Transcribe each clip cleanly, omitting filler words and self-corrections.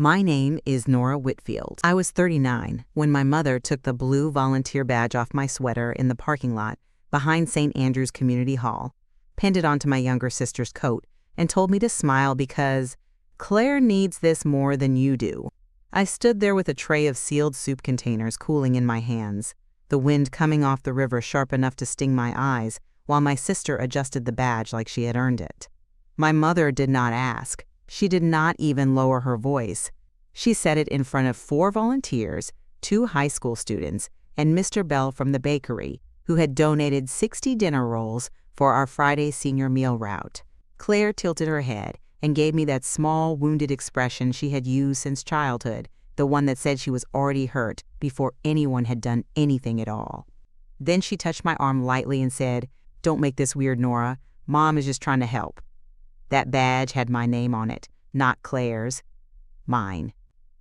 My name is Nora Whitfield. I was 39 when my mother took the blue volunteer badge off my sweater in the parking lot behind St. Andrew's Community Hall, pinned it onto my younger sister's coat, and told me to smile because Claire needs this more than you do. I stood there with a tray of sealed soup containers cooling in my hands, the wind coming off the river sharp enough to sting my eyes, while my sister adjusted the badge like she had earned it. My mother did not ask. She did not even lower her voice. She said it in front of 4 volunteers, 2 high school students, and Mr. Bell from the bakery, who had donated 60 dinner rolls for our Friday senior meal route. Claire tilted her head and gave me that small, wounded expression she had used since childhood, the one that said she was already hurt before anyone had done anything at all. Then she touched my arm lightly and said, "Don't make this weird, Nora. Mom is just trying to help." That badge had my name on it, not Claire's. Mine.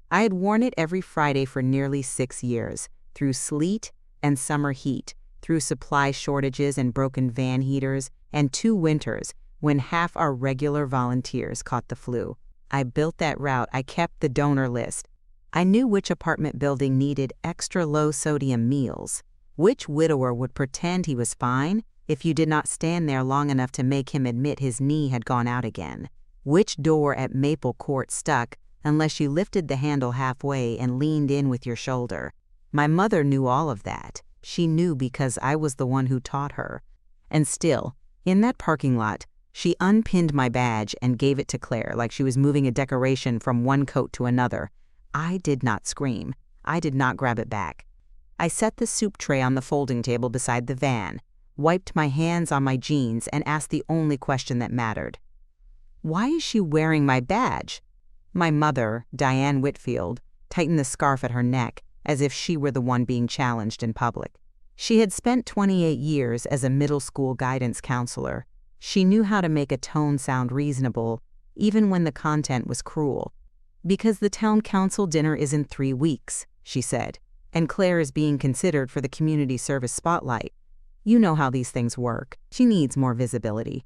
I had worn it every Friday for nearly 6 years, through sleet and summer heat, through supply shortages and broken van heaters, and 2 winters when half our regular volunteers caught the flu. I built that route. I kept the donor list. I knew which apartment building needed extra low-sodium meals, which widower would pretend he was fine if you did not stand there long enough to make him admit his knee had gone out again, which door at Maple Court stuck unless you lifted the handle halfway and leaned in with your shoulder. My mother knew all of that. She knew because I was the one who taught her. And still, in that parking lot, she unpinned my badge and gave it to Claire like she was moving a decoration from one coat to another. I did not scream. I did not grab it back. I set the soup tray on the folding table beside the van, wiped my hands on my jeans, and asked the only question that mattered. Why is she wearing my badge? My mother, Diane Whitfield, tightened the scarf at her neck as if she were the one being challenged in public. She had spent 28 years as a middle school guidance counselor. She knew how to make a tone sound reasonable, even when the content was cruel. "Because the town council dinner is in 3 weeks," she said, "and Claire is being considered for the community service spotlight. You know how these things work. She needs more visibility."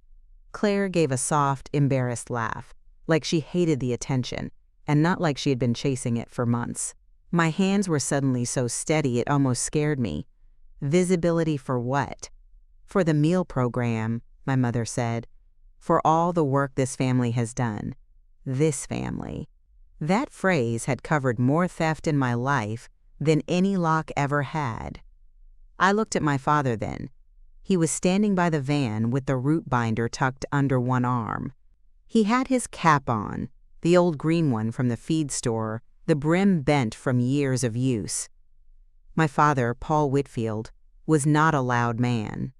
Claire gave a soft, embarrassed laugh, like she hated the attention, and not like she had been chasing it for months. My hands were suddenly so steady it almost scared me. Visibility for what? "For the meal program," my mother said. "For all the work this family has done. This family." That phrase had covered more theft in my life than any lock ever had. I looked at my father then. He was standing by the van with the root binder tucked under one arm. He had his cap on, the old green one from the feed store, the brim bent from years of use. My father, Paul Whitfield, was not a loud man.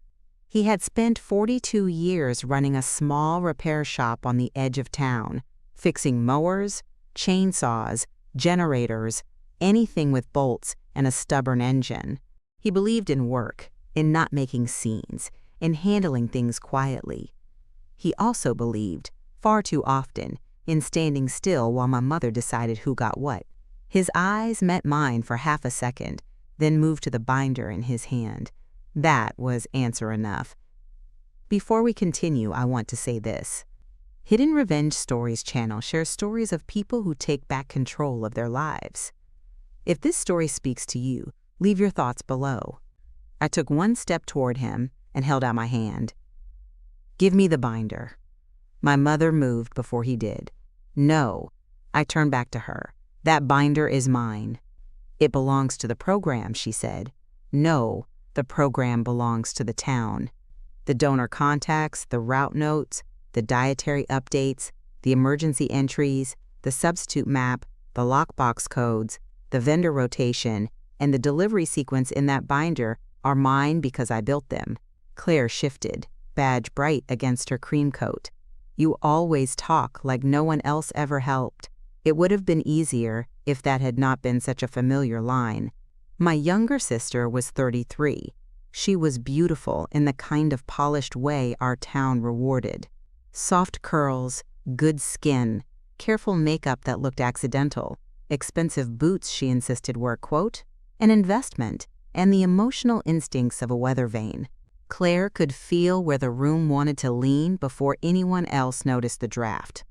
He had spent 42 years running a small repair shop on the edge of town, fixing mowers, chainsaws, generators, anything with bolts and a stubborn engine. He believed in work, in not making scenes, in handling things quietly. He also believed, far too often, in standing still while my mother decided who got what. His eyes met mine for half a second, then moved to the binder in his hand. That was answer enough. Before we continue, I want to say this. Hidden Revenge Stories channel shares stories of people who take back control of their lives. If this story speaks to you, leave your thoughts below. I took one step toward him and held out my hand. "Give me the binder." My mother moved before he did. "No." I turned back to her. "That binder is mine." "It belongs to the program," she said. "No, the program belongs to the town. The donor contacts, the route notes, the dietary updates, the emergency entries, the substitute map, the lockbox codes, the vendor rotation, and the delivery sequence in that binder are mine because I built them." Claire shifted, badge bright against her cream coat. "You always talk like no one else ever helped." It would have been easier if that had not been such a familiar line. My younger sister was 33. She was beautiful in the kind of polished way our town rewarded. Soft curls, good skin, careful makeup that looked accidental, expensive boots she insisted were, quote, an investment, and the emotional instincts of a weather vane. Claire could feel where the room wanted to lean before anyone else noticed the draft.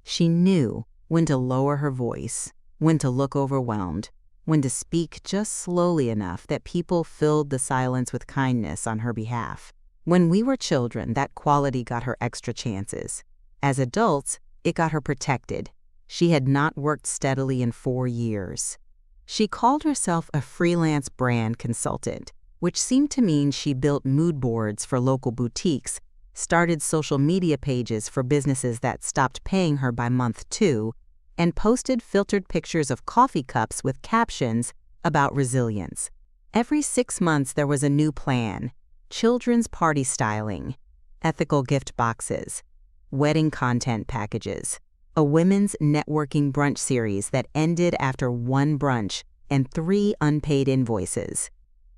She knew when to lower her voice, when to look overwhelmed, when to speak just slowly enough that people filled the silence with kindness on her behalf. When we were children, that quality got her extra chances. As adults, it got her protected. She had not worked steadily in 4 years. She called herself a freelance brand consultant, which seemed to mean she built mood boards for local boutiques, started social media pages for businesses that stopped paying her by month 2, and posted filtered pictures of coffee cups with captions about resilience. Every 6 months there was a new plan: children's party styling, ethical gift boxes, wedding content packages, a women's networking brunch series that ended after 1 brunch and 3 unpaid invoices.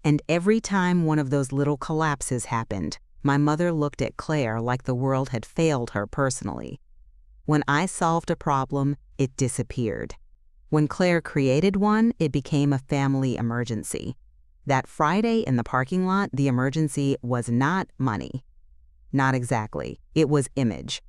And every time one of those little collapses happened, my mother looked at Claire like the world had failed her personally. When I solved a problem, it disappeared. When Claire created one, it became a family emergency. That Friday in the parking lot, the emergency was not money. Not exactly. It was image.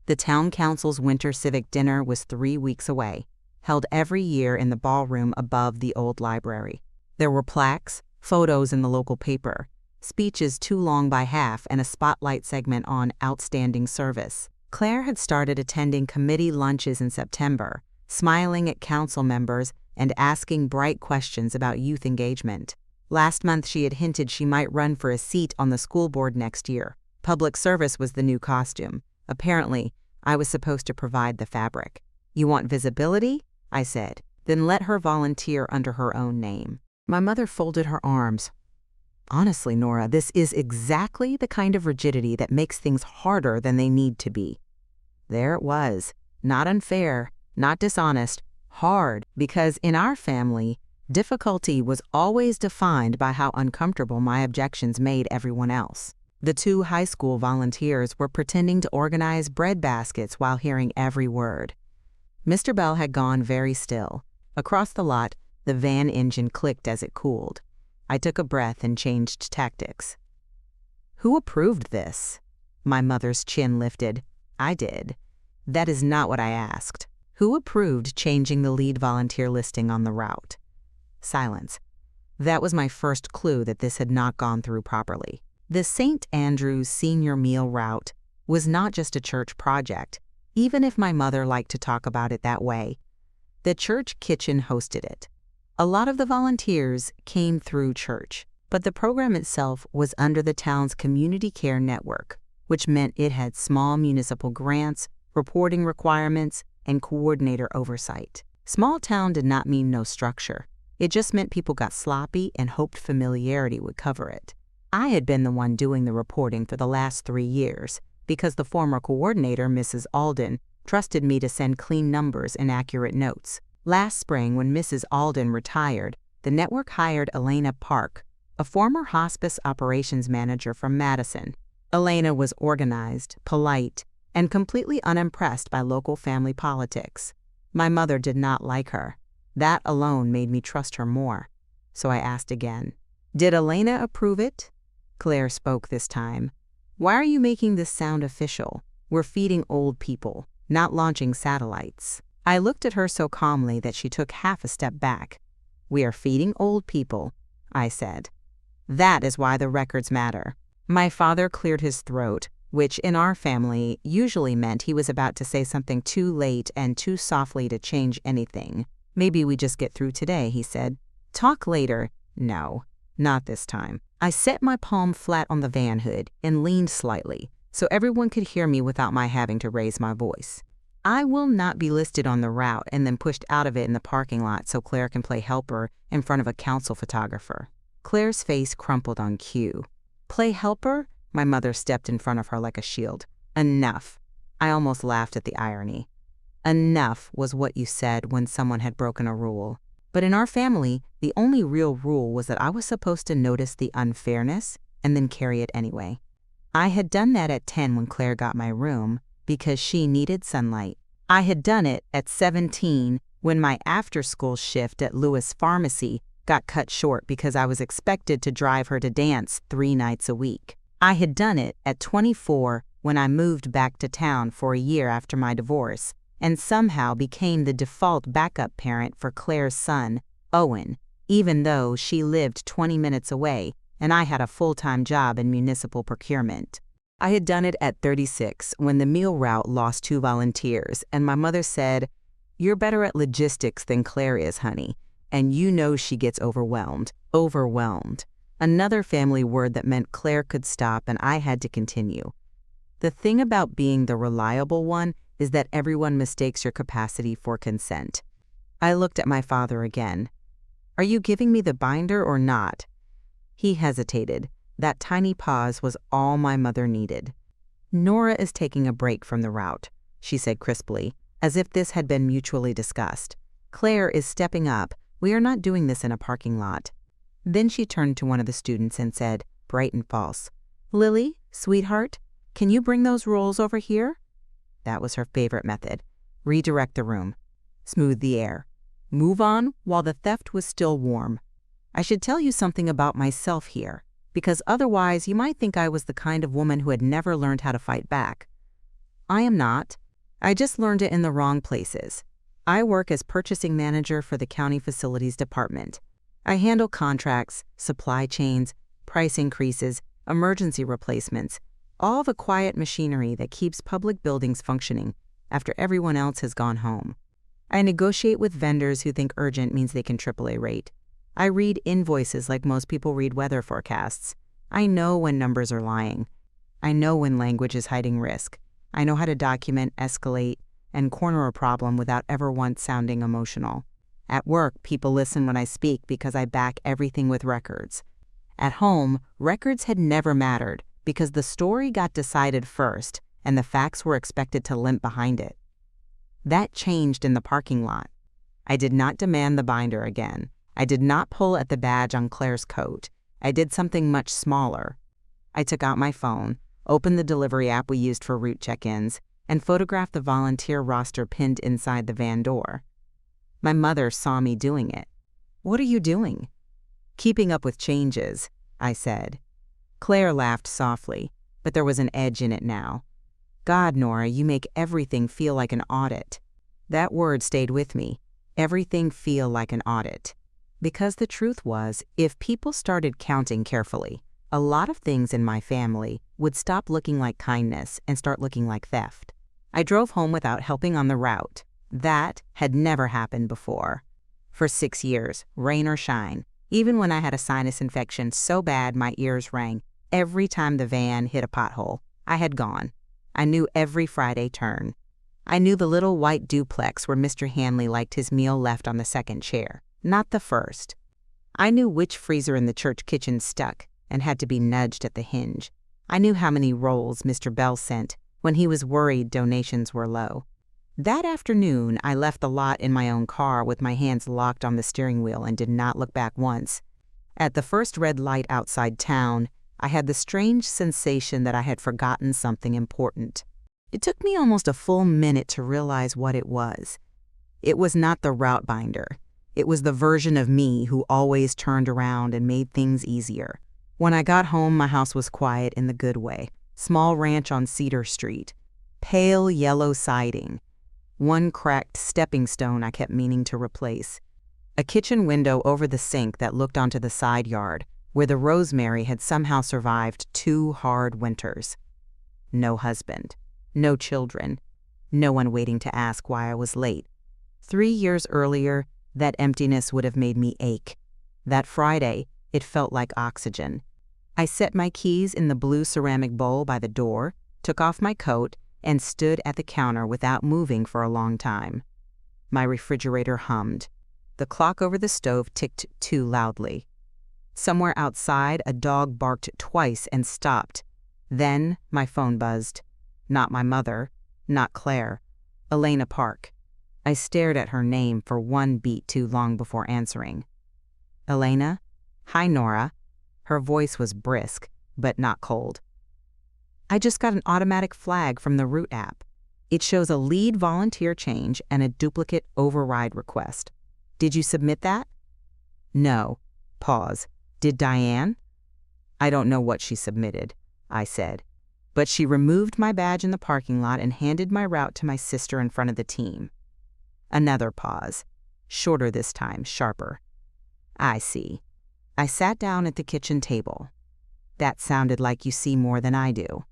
The town council's winter civic dinner was 3 weeks away, held every year in the ballroom above the old library. There were plaques, photos in the local paper, speeches too long by half, and a spotlight segment on outstanding service. Claire had started attending committee lunches in September, smiling at council members and asking bright questions about youth engagement. Last month she had hinted she might run for a seat on the school board next year. Public service was the new costume. Apparently, I was supposed to provide the fabric. "You want visibility?" I said. "Then let her volunteer under her own name." My mother folded her arms. "Honestly, Nora, this is exactly the kind of rigidity that makes things harder than they need to be." There it was. Not unfair, not dishonest, hard, because in our family, difficulty was always defined by how uncomfortable my objections made everyone else. The 2 high school volunteers were pretending to organize bread baskets while hearing every word. Mr. Bell had gone very still. Across the lot, the van engine clicked as it cooled. I took a breath and changed tactics. "Who approved this?" My mother's chin lifted. "I did." "That is not what I asked. Who approved changing the lead volunteer listing on the route?" Silence. That was my first clue that this had not gone through properly. The St. Andrew's Senior Meal Route was not just a church project, even if my mother liked to talk about it that way. The church kitchen hosted it. A lot of the volunteers came through church, but the program itself was under the town's community care network, which meant it had small municipal grants, reporting requirements, and coordinator oversight. Small town did not mean no structure. It just meant people got sloppy and hoped familiarity would cover it. I had been the one doing the reporting for the last 3 years because the former coordinator, Mrs. Alden, trusted me to send clean numbers and accurate notes. Last spring, when Mrs. Alden retired, the network hired Elena Park, a former hospice operations manager from Madison. Elena was organized, polite, and completely unimpressed by local family politics. My mother did not like her. That alone made me trust her more. So I asked again, "Did Elena approve it?" Claire spoke this time. "Why are you making this sound official? We're feeding old people, not launching satellites." I looked at her so calmly that she took half a step back. "We are feeding old people," I said. "That is why the records matter." My father cleared his throat, which in our family usually meant he was about to say something too late and too softly to change anything. "Maybe we just get through today," he said. "Talk later." No, not this time. I set my palm flat on the van hood and leaned slightly, so everyone could hear me without my having to raise my voice. "I will not be listed on the route and then pushed out of it in the parking lot so Claire can play helper in front of a council photographer." Claire's face crumpled on cue. "Play helper?" My mother stepped in front of her like a shield. "Enough." I almost laughed at the irony. Enough was what you said when someone had broken a rule. But in our family, the only real rule was that I was supposed to notice the unfairness and then carry it anyway. I had done that at 10 when Claire got my room because she needed sunlight. I had done it at 17 when my after-school shift at Lewis Pharmacy got cut short because I was expected to drive her to dance 3 nights a week. I had done it at 24 when I moved back to town for a year after my divorce and somehow became the default backup parent for Claire's son, Owen, even though she lived 20 minutes away and I had a full-time job in municipal procurement. I had done it at 36 when the meal route lost 2 volunteers, and my mother said, "You're better at logistics than Claire is, honey, and you know she gets overwhelmed." Overwhelmed. Another family word that meant Claire could stop and I had to continue. The thing about being the reliable one is that everyone mistakes your capacity for consent. I looked at my father again. "Are you giving me the binder or not?" He hesitated. That tiny pause was all my mother needed. "Nora is taking a break from the route," she said crisply, as if this had been mutually discussed. "Claire is stepping up. We are not doing this in a parking lot." Then she turned to one of the students and said, bright and false, "Lily, sweetheart, can you bring those rolls over here?" That was her favorite method. Redirect the room. Smooth the air. Move on while the theft was still warm. I should tell you something about myself here, because otherwise you might think I was the kind of woman who had never learned how to fight back. I am not. I just learned it in the wrong places. I work as purchasing manager for the county facilities department. I handle contracts, supply chains, price increases, emergency replacements, all the quiet machinery that keeps public buildings functioning after everyone else has gone home. I negotiate with vendors who think urgent means they can AAA rate. I read invoices like most people read weather forecasts. I know when numbers are lying. I know when language is hiding risk. I know how to document, escalate, and corner a problem without ever once sounding emotional. At work, people listen when I speak because I back everything with records. At home, records had never mattered because the story got decided first and the facts were expected to limp behind it. That changed in the parking lot. I did not demand the binder again. I did not pull at the badge on Claire's coat. I did something much smaller. I took out my phone, opened the delivery app we used for route check-ins, and photographed the volunteer roster pinned inside the van door. My mother saw me doing it. "What are you doing?" "Keeping up with changes," I said. Claire laughed softly, but there was an edge in it now. "God, Nora, you make everything feel like an audit." That word stayed with me. Everything feel like an audit. Because the truth was, if people started counting carefully, a lot of things in my family would stop looking like kindness and start looking like theft. I drove home without helping on the route. That had never happened before. For 6 years, rain or shine, even when I had a sinus infection so bad my ears rang, every time the van hit a pothole, I had gone. I knew every Friday turn. I knew the little white duplex where Mr. Hanley liked his meal left on the second chair, not the first. I knew which freezer in the church kitchen stuck and had to be nudged at the hinge. I knew how many rolls Mr. Bell sent when he was worried donations were low. That afternoon, I left the lot in my own car with my hands locked on the steering wheel and did not look back once. At the first red light outside town, I had the strange sensation that I had forgotten something important. It took me almost a full minute to realize what it was. It was not the route binder. It was the version of me who always turned around and made things easier. When I got home, my house was quiet in the good way. Small ranch on Cedar Street. Pale yellow siding. One cracked stepping stone I kept meaning to replace. A kitchen window over the sink that looked onto the side yard, where the rosemary had somehow survived 2 hard winters. No husband. No children. No one waiting to ask why I was late. 3 years earlier, that emptiness would have made me ache. That Friday, it felt like oxygen. I set my keys in the blue ceramic bowl by the door, took off my coat, and stood at the counter without moving for a long time. My refrigerator hummed. The clock over the stove ticked too loudly. Somewhere outside, a dog barked twice and stopped. Then my phone buzzed. Not my mother, not Claire. Elena Park. I stared at her name for 1 beat too long before answering. "Elena? Hi, Nora." Her voice was brisk, but not cold. "I just got an automatic flag from the route app. It shows a lead volunteer change and a duplicate override request. Did you submit that?" "No." Pause. "Did Diane?" "I don't know what she submitted," I said. But she removed my badge in the parking lot and handed my route to my sister in front of the team. Another pause. Shorter this time, sharper. I see. I sat down at the kitchen table. That sounded like you see more than I do.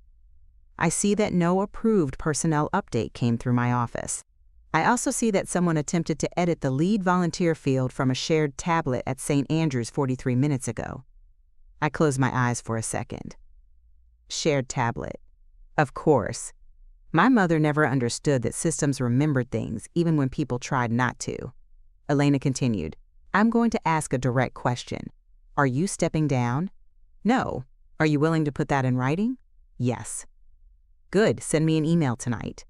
I see that no approved personnel update came through my office. I also see that someone attempted to edit the lead volunteer field from a shared tablet at St. Andrews 43 minutes ago. I closed my eyes for a second. Shared tablet. Of course. My mother never understood that systems remembered things even when people tried not to. Elena continued, I'm going to ask a direct question. Are you stepping down? No. Are you willing to put that in writing? Yes. Good, send me an email tonight.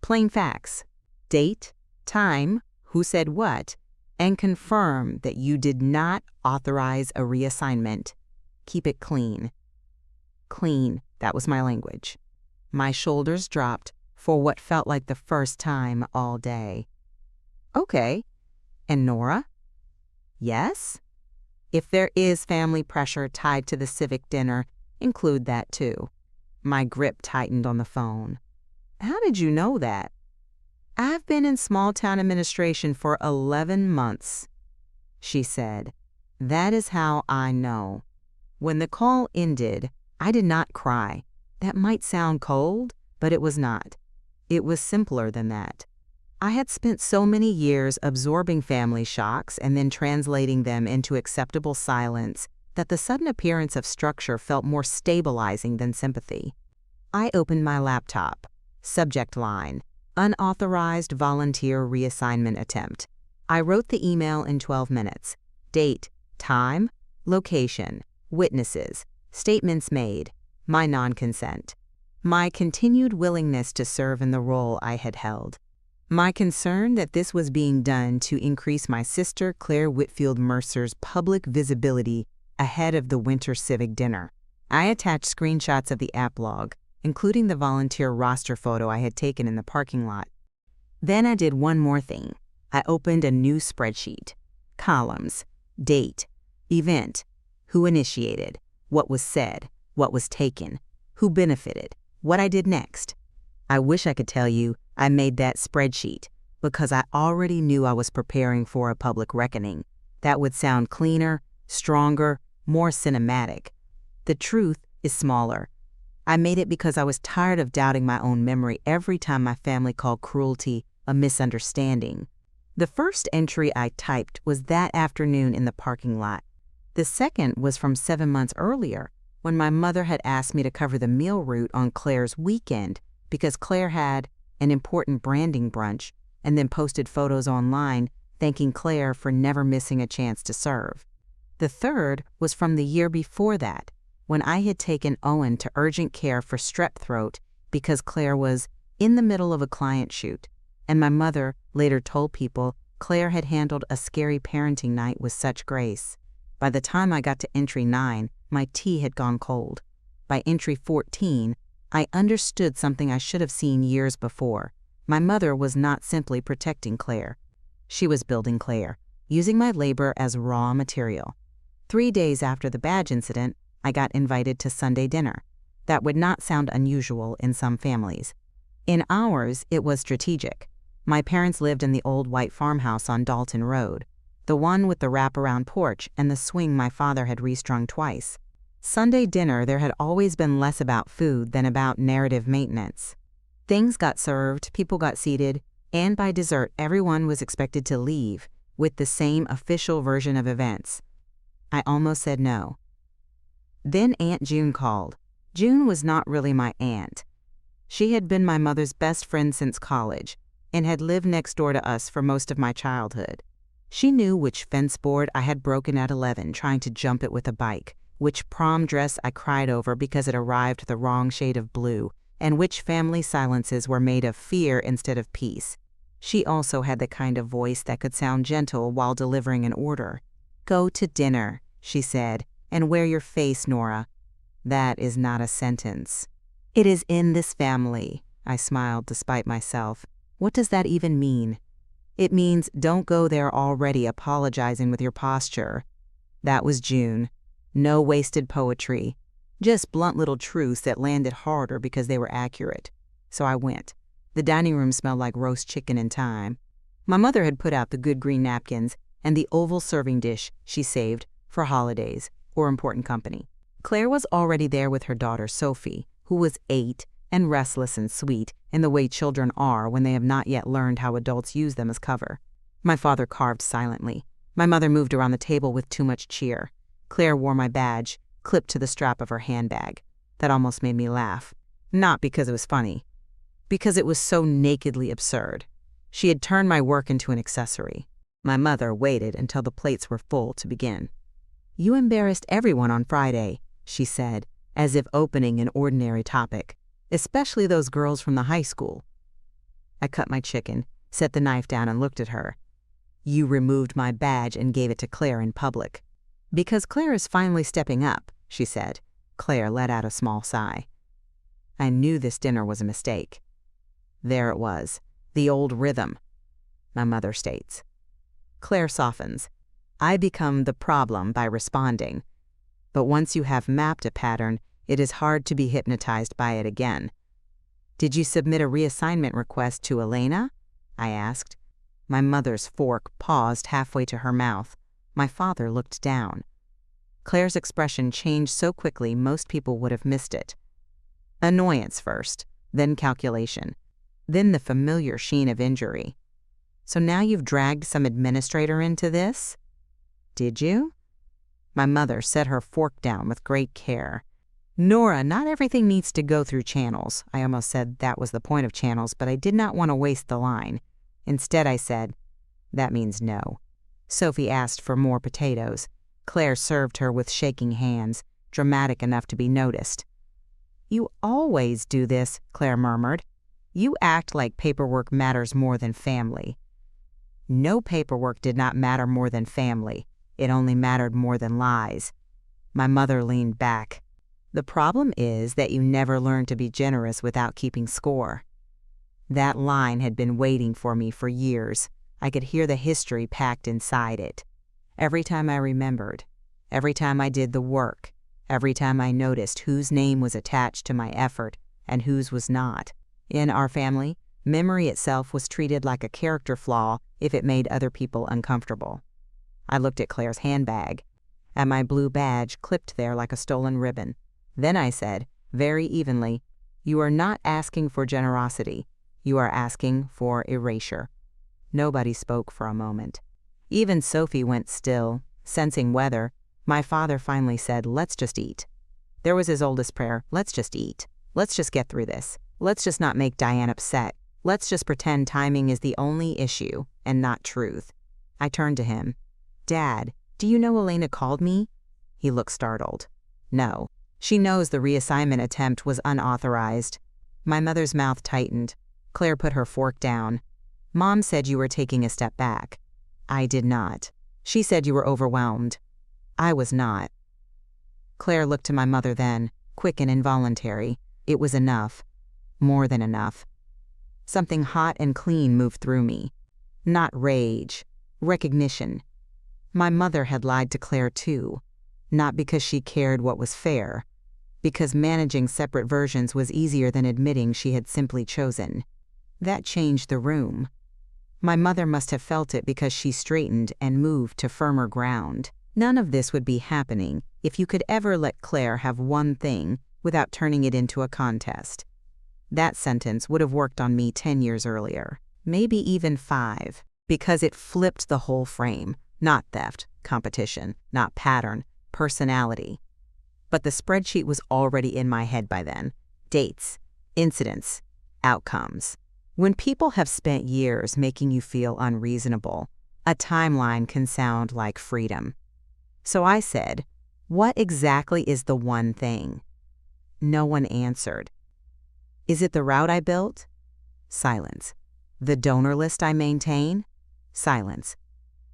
Plain facts. Date, time, who said what, and confirm that you did not authorize a reassignment. Keep it clean. Clean, that was my language. My shoulders dropped for what felt like the first time all day. Okay. And Nora? Yes? If there is family pressure tied to the Civic dinner, include that too. My grip tightened on the phone. How did you know that? I've been in small-town administration for 11 months, she said. That is how I know. When the call ended, I did not cry. That might sound cold, but it was not. It was simpler than that. I had spent so many years absorbing family shocks and then translating them into acceptable silence that the sudden appearance of structure felt more stabilizing than sympathy. I opened my laptop. Subject line, unauthorized volunteer reassignment attempt. I wrote the email in 12 minutes. Date, time, location, witnesses, statements made, my non-consent, my continued willingness to serve in the role I had held, my concern that this was being done to increase my sister Claire Whitfield Mercer's public visibility ahead of the winter Civic dinner. I attached screenshots of the app log, including the volunteer roster photo I had taken in the parking lot. Then I did one more thing. I opened a new spreadsheet. Columns, date, event, who initiated, what was said, what was taken, who benefited, what I did next. I wish I could tell you I made that spreadsheet because I already knew I was preparing for a public reckoning. That would sound cleaner, stronger, more cinematic. The truth is smaller. I made it because I was tired of doubting my own memory every time my family called cruelty a misunderstanding. The first entry I typed was that afternoon in the parking lot. The second was from 7 months earlier, when my mother had asked me to cover the meal route on Claire's weekend because Claire had an important branding brunch and then posted photos online thanking Claire for never missing a chance to serve. The third was from the year before that, when I had taken Owen to urgent care for strep throat because Claire was in the middle of a client shoot, and my mother later told people Claire had handled a scary parenting night with such grace. By the time I got to entry 9, my tea had gone cold. By entry 14, I understood something I should have seen years before. My mother was not simply protecting Claire. She was building Claire, using my labor as raw material. 3 days after the badge incident, I got invited to Sunday dinner. That would not sound unusual in some families. In ours, it was strategic. My parents lived in the old white farmhouse on Dalton Road, the one with the wraparound porch and the swing my father had restrung twice. Sunday dinner, there had always been less about food than about narrative maintenance. Things got served, people got seated, and by dessert, everyone was expected to leave with the same official version of events. I almost said no. Then Aunt June called. June was not really my aunt. She had been my mother's best friend since college and had lived next door to us for most of my childhood. She knew which fence board I had broken at 11 trying to jump it with a bike, which prom dress I cried over because it arrived the wrong shade of blue, and which family silences were made of fear instead of peace. She also had the kind of voice that could sound gentle while delivering an order. "Go to dinner," she said, "and wear your face, Nora." That is not a sentence. It is in this family, I smiled despite myself. What does that even mean? It means don't go there already apologizing with your posture. That was June. No wasted poetry. Just blunt little truths that landed harder because they were accurate. So I went. The dining room smelled like roast chicken and thyme. My mother had put out the good green napkins and the oval serving dish she saved for holidays or important company. Claire was already there with her daughter Sophie, who was 8 and restless and sweet in the way children are when they have not yet learned how adults use them as cover. My father carved silently. My mother moved around the table with too much cheer. Claire wore my badge, clipped to the strap of her handbag. That almost made me laugh. Not because it was funny, because it was so nakedly absurd. She had turned my work into an accessory. My mother waited until the plates were full to begin. "You embarrassed everyone on Friday," she said, as if opening an ordinary topic, "especially those girls from the high school." I cut my chicken, set the knife down, and looked at her. "You removed my badge and gave it to Claire in public." "Because Claire is finally stepping up," she said. Claire let out a small sigh. I knew this dinner was a mistake. There it was, the old rhythm. My mother states. Claire softens. "I become the problem by responding. But once you have mapped a pattern, it is hard to be hypnotized by it again." "Did you submit a reassignment request to Elena?" I asked. My mother's fork paused halfway to her mouth. My father looked down. Claire's expression changed so quickly most people would have missed it. Annoyance first, then calculation, then the familiar sheen of injury. "So now you've dragged some administrator into this?" "Did you?" My mother set her fork down with great care. "Nora, not everything needs to go through channels." I almost said that was the point of channels, but I did not want to waste the line. Instead, I said, "That means no." Sophie asked for more potatoes. Claire served her with shaking hands, dramatic enough to be noticed. "You always do this," Claire murmured. "You act like paperwork matters more than family." No paperwork did not matter more than family. It only mattered more than lies. My mother leaned back. "The problem is that you never learn to be generous without keeping score." That line had been waiting for me for years. I could hear the history packed inside it. Every time I remembered, every time I did the work, every time I noticed whose name was attached to my effort and whose was not. In our family, memory itself was treated like a character flaw if it made other people uncomfortable. I looked at Claire's handbag, at my blue badge clipped there like a stolen ribbon. Then I said, very evenly, "You are not asking for generosity. You are asking for erasure." Nobody spoke for a moment. Even Sophie went still, sensing weather. My father finally said, "Let's just eat." There was his oldest prayer, "Let's just eat. Let's just get through this. Let's just not make Diane upset. Let's just pretend timing is the only issue and not truth." I turned to him. "Dad, do you know Elena called me?" He looked startled. "No. She knows the reassignment attempt was unauthorized." My mother's mouth tightened. Claire put her fork down. "Mom said you were taking a step back." "I did not. She said you were overwhelmed." "I was not." Claire looked to my mother then, quick and involuntary. It was enough. More than enough. Something hot and clean moved through me. Not rage. Recognition. My mother had lied to Claire too. Not because she cared what was fair. Because managing separate versions was easier than admitting she had simply chosen. That changed the room. My mother must have felt it because she straightened and moved to firmer ground. None of this would be happening if you could ever let Claire have one thing without turning it into a contest. That sentence would have worked on me 10 years earlier, maybe even 5, because it flipped the whole frame. Not theft, competition, not pattern, personality. But the spreadsheet was already in my head by then. Dates, incidents, outcomes. When people have spent years making you feel unreasonable, a timeline can sound like freedom. So I said, "What exactly is the one thing?" No one answered. "Is it the route I built?" Silence. "The donor list I maintain?" Silence.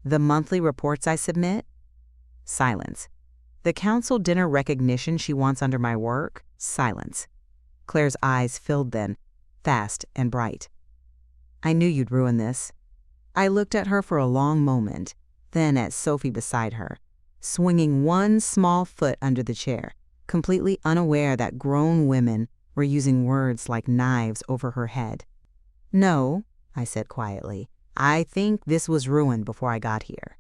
"The monthly reports I submit?" Silence. "The council dinner recognition she wants under my work?" Silence. Claire's eyes filled then, fast and bright. "I knew you'd ruin this." I looked at her for a long moment, then at Sophie beside her, swinging one small foot under the chair. completely unaware that grown women were using words like knives over her head. "No," I said quietly. "I think this was ruined before I got here."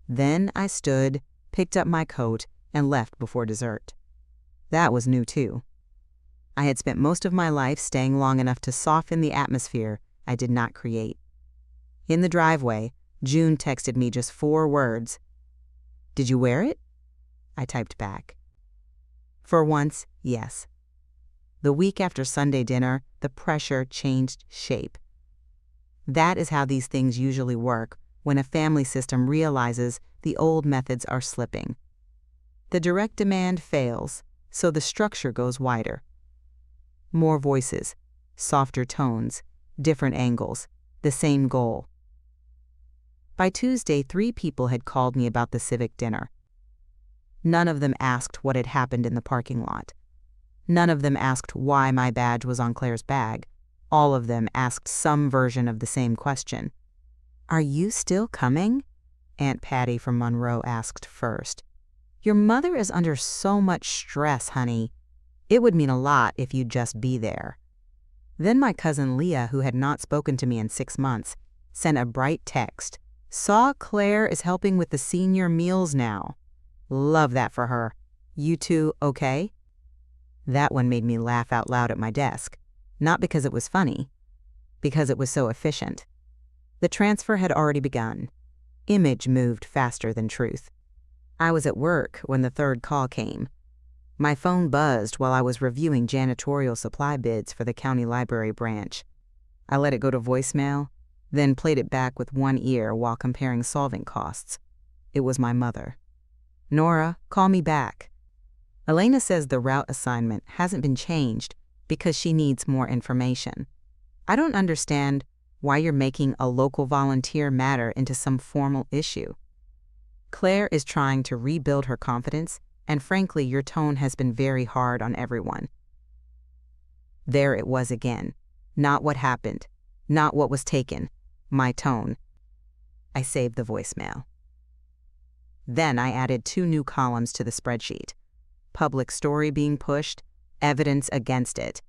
Then I stood, picked up my coat, and left before dessert. That was new too. I had spent most of my life staying long enough to soften the atmosphere I did not create. In the driveway, June texted me just 4 words. "Did you wear it?" I typed back. For once, yes. The week after Sunday dinner, the pressure changed shape. That is how these things usually work when a family system realizes the old methods are slipping. The direct demand fails, so the structure goes wider. More voices, softer tones, different angles, the same goal. By Tuesday, 3 people had called me about the Civic dinner. None of them asked what had happened in the parking lot. None of them asked why my badge was on Claire's bag. All of them asked some version of the same question. "Are you still coming?" Aunt Patty from Monroe asked first. "Your mother is under so much stress, honey. It would mean a lot if you'd just be there." Then my cousin Leah, who had not spoken to me in 6 months, sent a bright text. "Saw Claire is helping with the senior meals now. Love that for her. You two okay?" That one made me laugh out loud at my desk, not because it was funny, because it was so efficient. The transfer had already begun. Image moved faster than truth. I was at work when the 3rd call came. My phone buzzed while I was reviewing janitorial supply bids for the county library branch. I let it go to voicemail, then played it back with one ear while comparing solving costs. It was my mother. "Nora, call me back. Elena says the route assignment hasn't been changed because she needs more information. I don't understand why you're making a local volunteer matter into some formal issue. Claire is trying to rebuild her confidence, and frankly, your tone has been very hard on everyone." There it was again. Not what happened, not what was taken, my tone. I saved the voicemail. Then I added 2 new columns to the spreadsheet. Public story being pushed, evidence against it.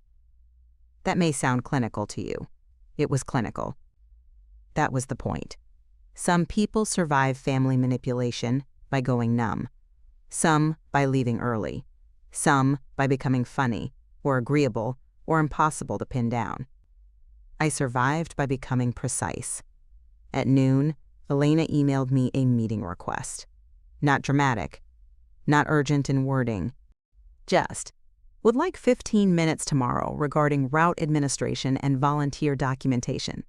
That may sound clinical to you. It was clinical. That was the point. Some people survive family manipulation by going numb. Some by leaving early. Some by becoming funny, or agreeable, or impossible to pin down. I survived by becoming precise. At noon, Elena emailed me a meeting request. Not dramatic, not urgent in wording. Just, "Would like 15 minutes tomorrow regarding route administration and volunteer documentation."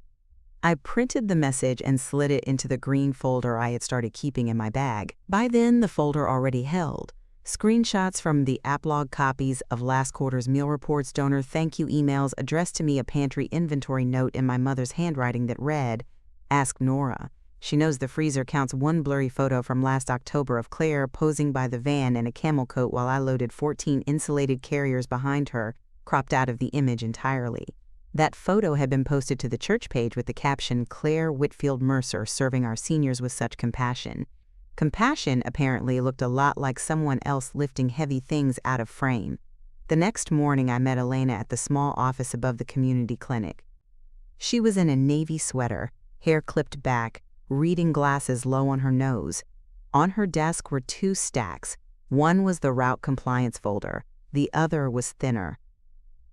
I printed the message and slid it into the green folder I had started keeping in my bag. By then, the folder already held screenshots from the app-log copies of last quarter's meal reports, donor thank you emails addressed to me, a pantry inventory note in my mother's handwriting that read, "Ask Nora. She knows the freezer counts one blurry photo from last October of Claire posing by the van in a camel coat while I loaded 14 insulated carriers behind her, cropped out of the image entirely." That photo had been posted to the church page with the caption, "Claire Whitfield Mercer serving our seniors with such compassion." Compassion apparently looked a lot like someone else lifting heavy things out of frame. The next morning I met Elena at the small office above the community clinic. She was in a navy sweater, hair clipped back, reading glasses low on her nose. On her desk were 2 stacks. One was the route compliance folder. The other was thinner.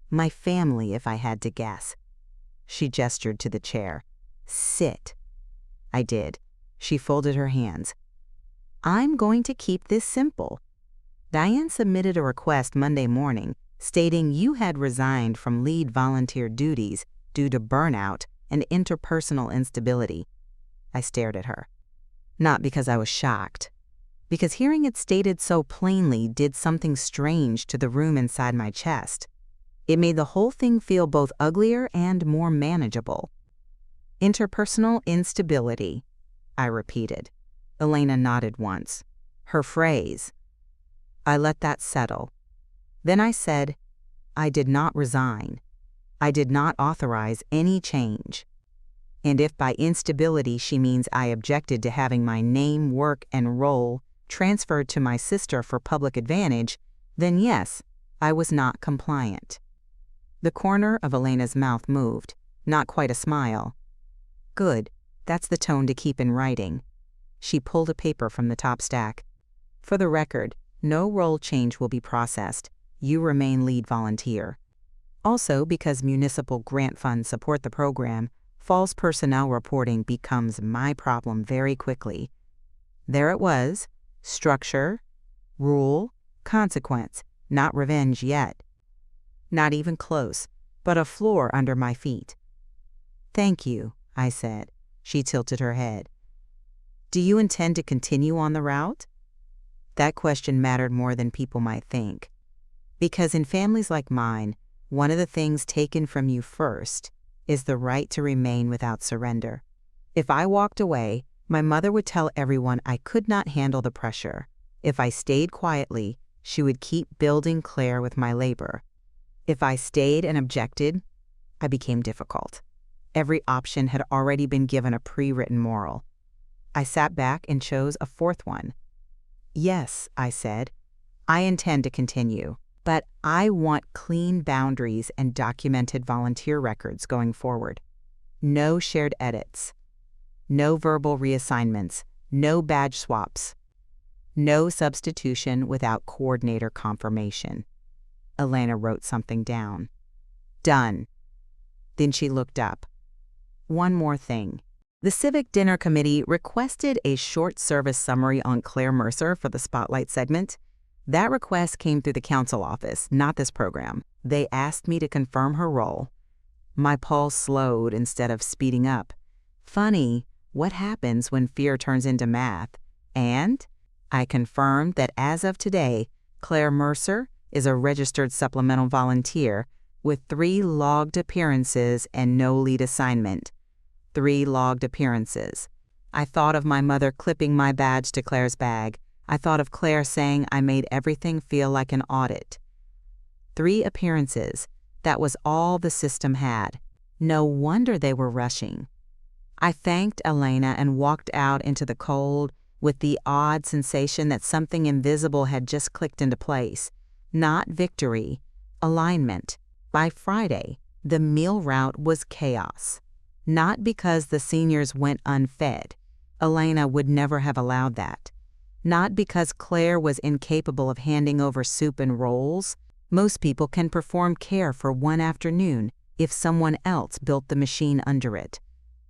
My family, if I had to guess. She gestured to the chair. "Sit." I did. She folded her hands. "I'm going to keep this simple. Diane submitted a request Monday morning stating you had resigned from lead volunteer duties due to burnout and interpersonal instability." I stared at her. Not because I was shocked, because hearing it stated so plainly did something strange to the room inside my chest. It made the whole thing feel both uglier and more manageable. "Interpersonal instability," I repeated. Elena nodded once. Her phrase. I let that settle. Then I said, "I did not resign. I did not authorize any change. And if by instability she means I objected to having my name, work, and role transferred to my sister for public advantage, then yes, I was not compliant. The corner of Elena's mouth moved, not quite a smile. Good, that's the tone to keep in writing. She pulled a paper from the top stack. For the record, no role change will be processed. You remain lead volunteer. Also, because municipal grant funds support the program, false personnel reporting becomes my problem very quickly. There it was, structure, rule, consequence, not revenge yet. Not even close, but a floor under my feet. Thank you, I said. She tilted her head. Do you intend to continue on the route? That question mattered more than people might think. Because in families like mine, one of the things taken from you first is the right to remain without surrender. If I walked away, my mother would tell everyone I could not handle the pressure. If I stayed quietly, she would keep building Claire with my labor. If I stayed and objected, I became difficult. Every option had already been given a pre-written moral. I sat back and chose a fourth one. Yes, I said, I intend to continue, but I want clean boundaries and documented volunteer records going forward. No shared edits. No verbal reassignments. No badge swaps. No substitution without coordinator confirmation. Elena wrote something down. Done. Then she looked up. One more thing. The Civic Dinner Committee requested a short service summary on Claire Mercer for the Spotlight segment. That request came through the council office, not this program. They asked me to confirm her role. My pulse slowed instead of speeding up. Funny, what happens when fear turns into math? And I confirmed that as of today, Claire Mercer is a registered supplemental volunteer with 3 logged appearances and no lead assignment. 3 logged appearances. I thought of my mother clipping my badge to Claire's bag. I thought of Claire saying I made everything feel like an audit. 3 appearances. That was all the system had. No wonder they were rushing. I thanked Elena and walked out into the cold with the odd sensation that something invisible had just clicked into place. Not victory, alignment. By Friday, the meal route was chaos. Not because the seniors went unfed. Elena would never have allowed that. Not because Claire was incapable of handing over soup and rolls. Most people can perform care for one afternoon if someone else built the machine under it.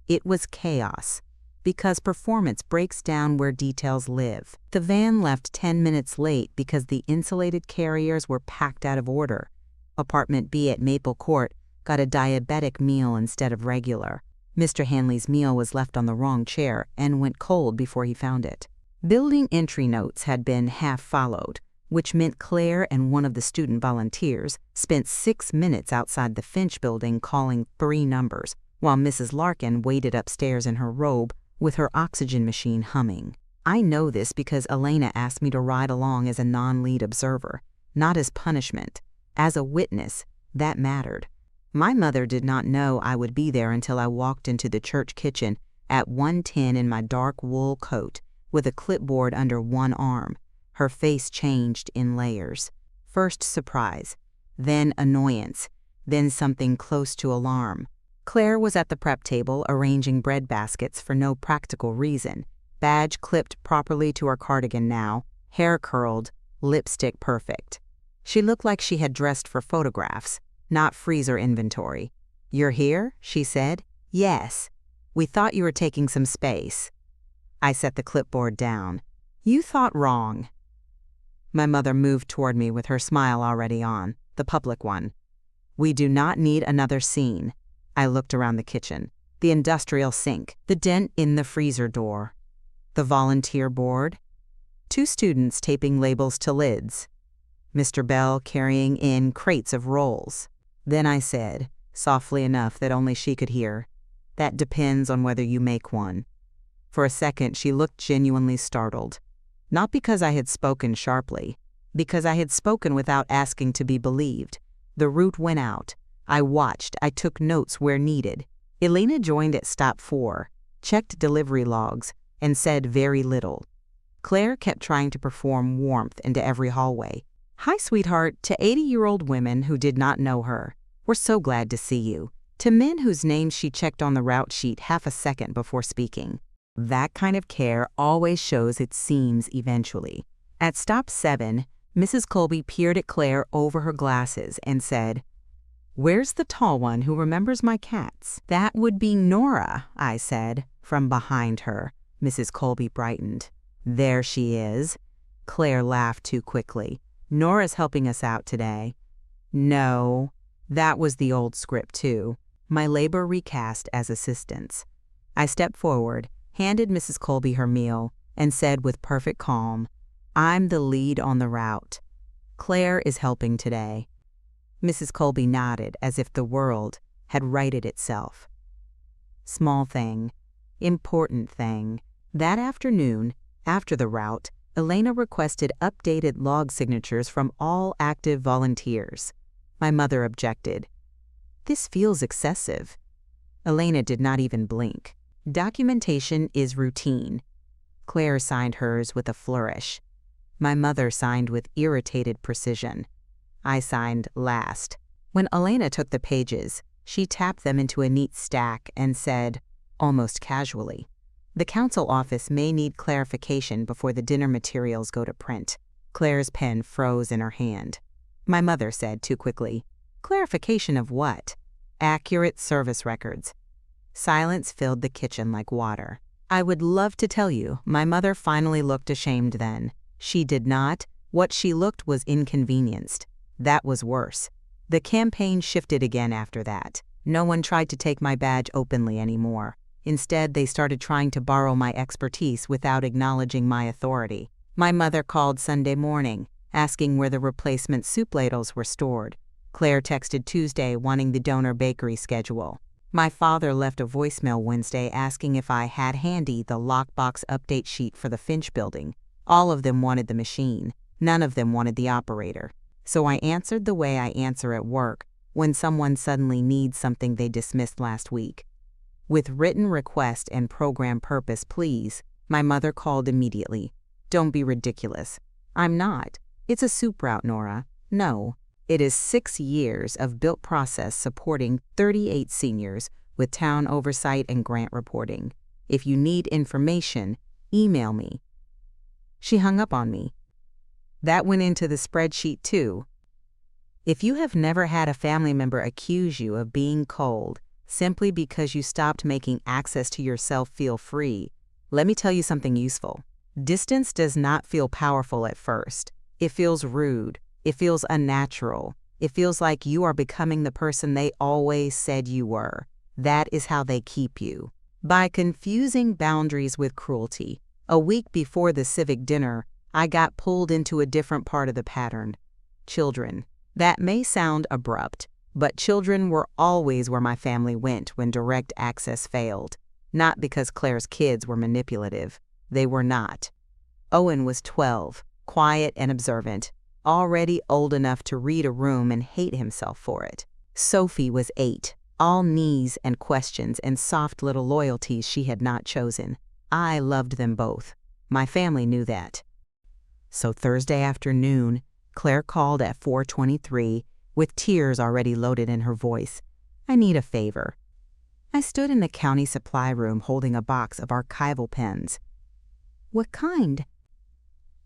It was chaos, because performance breaks down where details live. The van left 10 minutes late because the insulated carriers were packed out of order. Apartment B at Maple Court got a diabetic meal instead of regular. Mr. Hanley's meal was left on the wrong chair and went cold before he found it. Building entry notes had been half followed, which meant Claire and one of the student volunteers spent 6 minutes outside the Finch building calling 3 numbers, while Mrs. Larkin waited upstairs in her robe with her oxygen machine humming. I know this because Elena asked me to ride along as a non-lead observer, not as punishment. As a witness, that mattered. My mother did not know I would be there until I walked into the church kitchen at 1:10 in my dark wool coat with a clipboard under one arm. Her face changed in layers. First surprise, then annoyance, then something close to alarm. Claire was at the prep table arranging bread baskets for no practical reason. Badge clipped properly to her cardigan now, hair curled, lipstick perfect. She looked like she had dressed for photographs, not freezer inventory. "You're here?" she said. "Yes. We thought you were taking some space." I set the clipboard down. "You thought wrong." My mother moved toward me with her smile already on, the public one. "We do not need another scene." I looked around the kitchen. The industrial sink, the dent in the freezer door, the volunteer board, 2 students taping labels to lids, Mr. Bell carrying in crates of rolls. Then I said, softly enough that only she could hear, "That depends on whether you make one." For a second, she looked genuinely startled. Not because I had spoken sharply, because I had spoken without asking to be believed. The route went out. I watched. I took notes where needed. Elena joined at stop 4, checked delivery logs, and said very little. Claire kept trying to perform warmth into every hallway. Hi, sweetheart, to 80-year-old women who did not know her. We're so glad to see you. To men whose names she checked on the route sheet half a second before speaking. That kind of care always shows its seams eventually. At stop 7, Mrs. Colby peered at Claire over her glasses and said, "Where's the tall one who remembers my cats?" "That would be Nora," I said. From behind her, Mrs. Colby brightened. "There she is." Claire laughed too quickly. "Nora's helping us out today." No, that was the old script too. My labor recast as assistants. I stepped forward, handed Mrs. Colby her meal, and said with perfect calm, "I'm the lead on the route. Claire is helping today." Mrs. Colby nodded as if the world had righted itself. Small thing, important thing. That afternoon, after the route, Elena requested updated log signatures from all active volunteers. My mother objected. "This feels excessive." Elena did not even blink. "Documentation is routine." Claire signed hers with a flourish. My mother signed with irritated precision. I signed last. When Elena took the pages, she tapped them into a neat stack and said, almost casually, "The council office may need clarification before the dinner materials go to print." Claire's pen froze in her hand. My mother said too quickly, "Clarification of what?" "Accurate service records." Silence filled the kitchen like water. I would love to tell you, my mother finally looked ashamed then. She did not. What she looked was inconvenienced. That was worse. The campaign shifted again after that. No one tried to take my badge openly anymore. Instead, they started trying to borrow my expertise without acknowledging my authority. My mother called Sunday morning, asking where the replacement soup ladles were stored. Claire texted Tuesday wanting the donor bakery schedule. My father left a voicemail Wednesday asking if I had handy the lockbox update sheet for the Finch building. All of them wanted the machine. None of them wanted the operator. So I answered the way I answer at work when someone suddenly needs something they dismissed last week. With written request and program purpose, please. My mother called immediately. "Don't be ridiculous." "I'm not. It's a soup route, Nora." "No. It is 6 years of built process supporting 38 seniors with town oversight and grant reporting. If you need information, email me." She hung up on me. That went into the spreadsheet too. If you have never had a family member accuse you of being cold simply because you stopped making access to yourself feel free, let me tell you something useful. Distance does not feel powerful at first. It feels rude. It feels unnatural. It feels like you are becoming the person they always said you were. That is how they keep you. By confusing boundaries with cruelty. A week before the Civic dinner, I got pulled into a different part of the pattern. Children. That may sound abrupt, but children were always where my family went when direct access failed. Not because Claire's kids were manipulative. They were not. Owen was 12, quiet and observant, already old enough to read a room and hate himself for it. Sophie was 8, all knees and questions and soft little loyalties she had not chosen. I loved them both. My family knew that. So Thursday afternoon, Claire called at 4:23 with tears already loaded in her voice. "I need a favor." I stood in the county supply room holding a box of archival pens. "What kind?"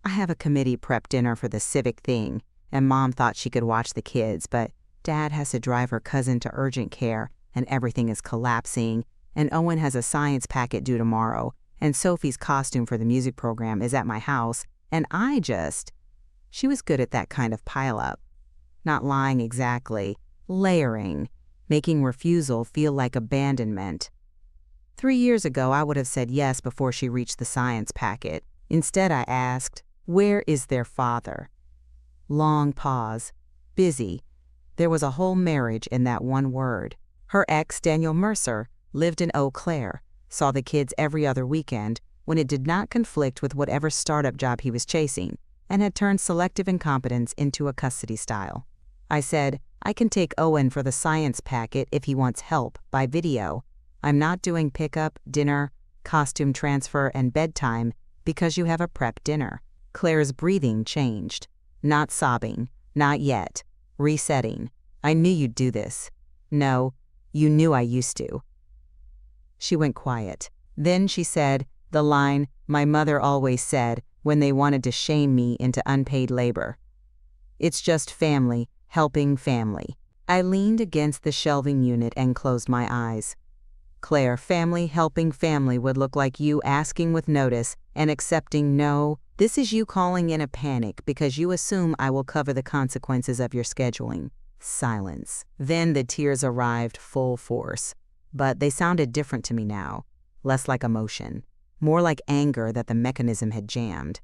"I have a committee prep dinner for the Civic thing, and Mom thought she could watch the kids, but Dad has to drive her cousin to urgent care, and everything is collapsing, and Owen has a science packet due tomorrow, and Sophie's costume for the music program is at my house, and She was good at that kind of pile-up. Not lying exactly, layering, making refusal feel like abandonment. 3 years ago, I would have said yes before she reached the science packet. Instead, I asked, "Where is their father?" Long pause. Busy. There was a whole marriage in that one word. Her ex, Daniel Mercer, lived in Eau Claire, saw the kids every other weekend when it did not conflict with whatever startup job he was chasing, and had turned selective incompetence into a custody style. I said, "I can take Owen for the science packet if he wants help by video. I'm not doing pickup, dinner, costume transfer, and bedtime because you have a prep dinner." Claire's breathing changed. Not sobbing. Not yet. Resetting. I knew you'd do this. No, you knew I used to. She went quiet. Then she said the line my mother always said when they wanted to shame me into unpaid labor. It's just family helping family. I leaned against the shelving unit and closed my eyes. Claire, family helping family would look like you asking with notice and accepting no. This is you calling in a panic because you assume I will cover the consequences of your scheduling. Silence. Then the tears arrived full force. But they sounded different to me now. Less like emotion. More like anger that the mechanism had jammed.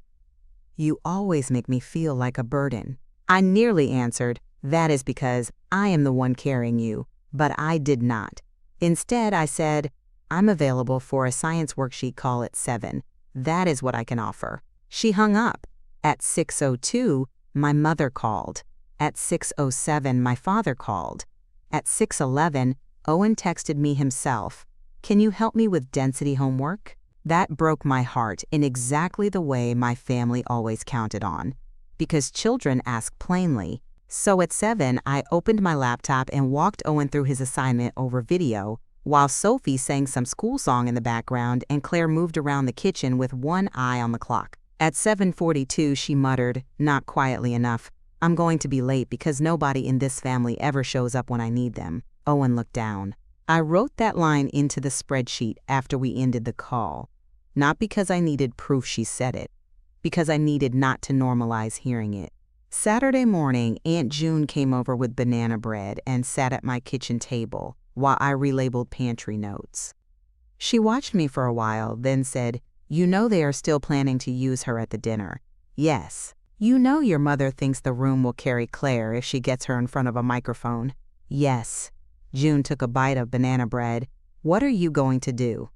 You always make me feel like a burden. I nearly answered, that is because I am the one carrying you, but I did not. Instead, I said, I'm available for a science worksheet call at 7. That is what I can offer. She hung up. At 6:02, my mother called. At 6:07, my father called. At 6:11, Owen texted me himself. Can you help me with density homework? That broke my heart in exactly the way my family always counted on. Because children ask plainly. So at 7, I opened my laptop and walked Owen through his assignment over video, while Sophie sang some school song in the background and Claire moved around the kitchen with one eye on the clock. At 7:42, she muttered, not quietly enough, I'm going to be late because nobody in this family ever shows up when I need them. Owen looked down. I wrote that line into the spreadsheet after we ended the call. Not because I needed proof she said it, because I needed not to normalize hearing it. Saturday morning, Aunt June came over with banana bread and sat at my kitchen table while I relabeled pantry notes. She watched me for a while, then said, You know they are still planning to use her at the dinner. Yes. You know your mother thinks the room will carry Claire if she gets her in front of a microphone. Yes. June took a bite of banana bread. What are you going to do?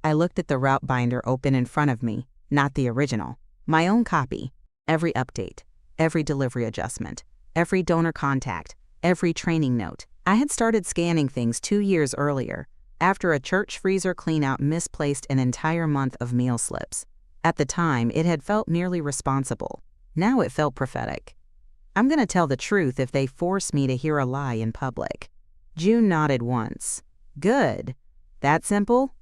I looked at the route binder open in front of me, not the original. My own copy. Every update. Every delivery adjustment, every donor contact, every training note. I had started scanning things 2 years earlier, after a church freezer cleanout misplaced an entire month of meal slips. At the time, it had felt nearly responsible. Now it felt prophetic. I'm going to tell the truth if they force me to hear a lie in public. June nodded once. Good. That simple?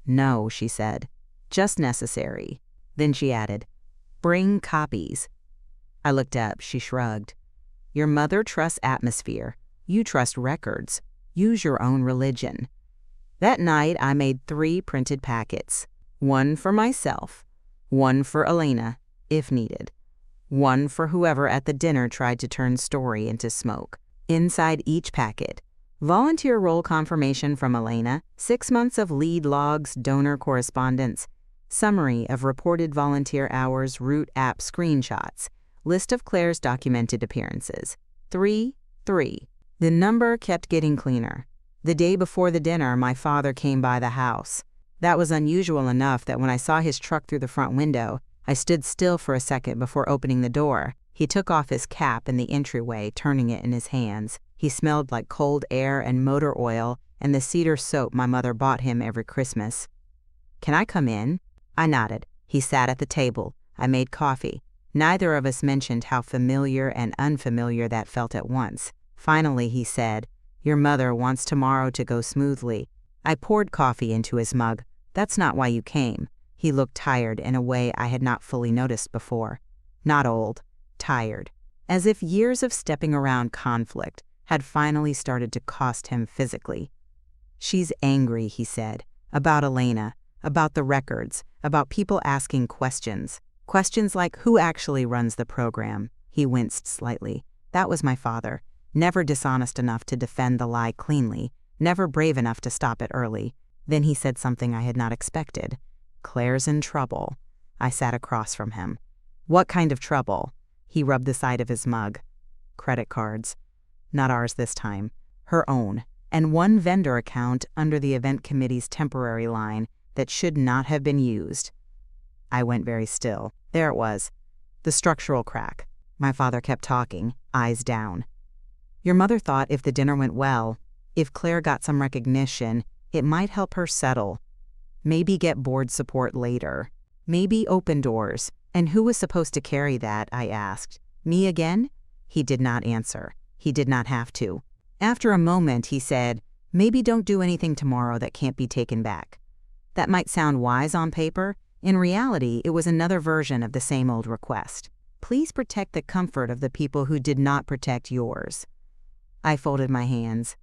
No, she said. Just necessary. Then she added, Bring copies. I looked up. She shrugged. Your mother trusts atmosphere. You trust records. Use your own religion. That night, I made 3 printed packets. 1 for myself. 1 for Elena, if needed. 1 for whoever at the dinner tried to turn story into smoke. Inside each packet, volunteer role confirmation from Elena, 6 months of lead logs, donor correspondence, summary of reported volunteer hours, route app screenshots, list of Claire's documented appearances. 3. The number kept getting cleaner. The day before the dinner, my father came by the house. That was unusual enough that when I saw his truck through the front window, I stood still for a second before opening the door. He took off his cap in the entryway, turning it in his hands. He smelled like cold air and motor oil and the cedar soap my mother bought him every Christmas. Can I come in? I nodded. He sat at the table. I made coffee. Neither of us mentioned how familiar and unfamiliar that felt at once. Finally, he said, Your mother wants tomorrow to go smoothly. I poured coffee into his mug. That's not why you came. He looked tired in a way I had not fully noticed before. Not old, tired. As if years of stepping around conflict had finally started to cost him physically. She's angry, he said, about Elena, about the records, about people asking questions. Questions like who actually runs the program. He winced slightly. That was my father. Never dishonest enough to defend the lie cleanly. Never brave enough to stop it early. Then he said something I had not expected. Claire's in trouble. I sat across from him. What kind of trouble? He rubbed the side of his mug. Credit cards. Not ours this time. Her own. And 1 vendor account under the event committee's temporary line that should not have been used. I went very still. There it was. The structural crack. My father kept talking, eyes down. Your mother thought if the dinner went well, if Claire got some recognition, it might help her settle. Maybe get board support later. Maybe open doors. And who was supposed to carry that, I asked. Me again? He did not answer. He did not have to. After a moment, he said, maybe don't do anything tomorrow that can't be taken back. That might sound wise on paper. In reality, it was another version of the same old request. Please protect the comfort of the people who did not protect yours. I folded my hands.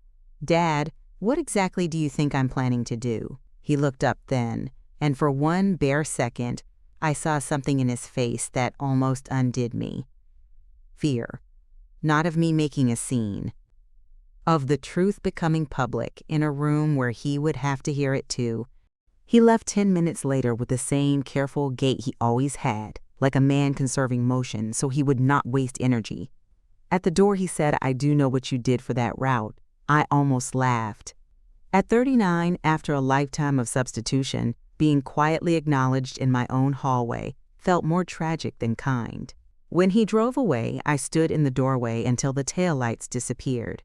Dad, what exactly do you think I'm planning to do? He looked up then, and for one bare second, I saw something in his face that almost undid me. Fear. Not of me making a scene. Of the truth becoming public in a room where he would have to hear it too. He left 10 minutes later with the same careful gait he always had, like a man conserving motion so he would not waste energy. At the door he said, I do know what you did for that route. I almost laughed. At 39, after a lifetime of substitution, being quietly acknowledged in my own hallway felt more tragic than kind. When he drove away, I stood in the doorway until the taillights disappeared.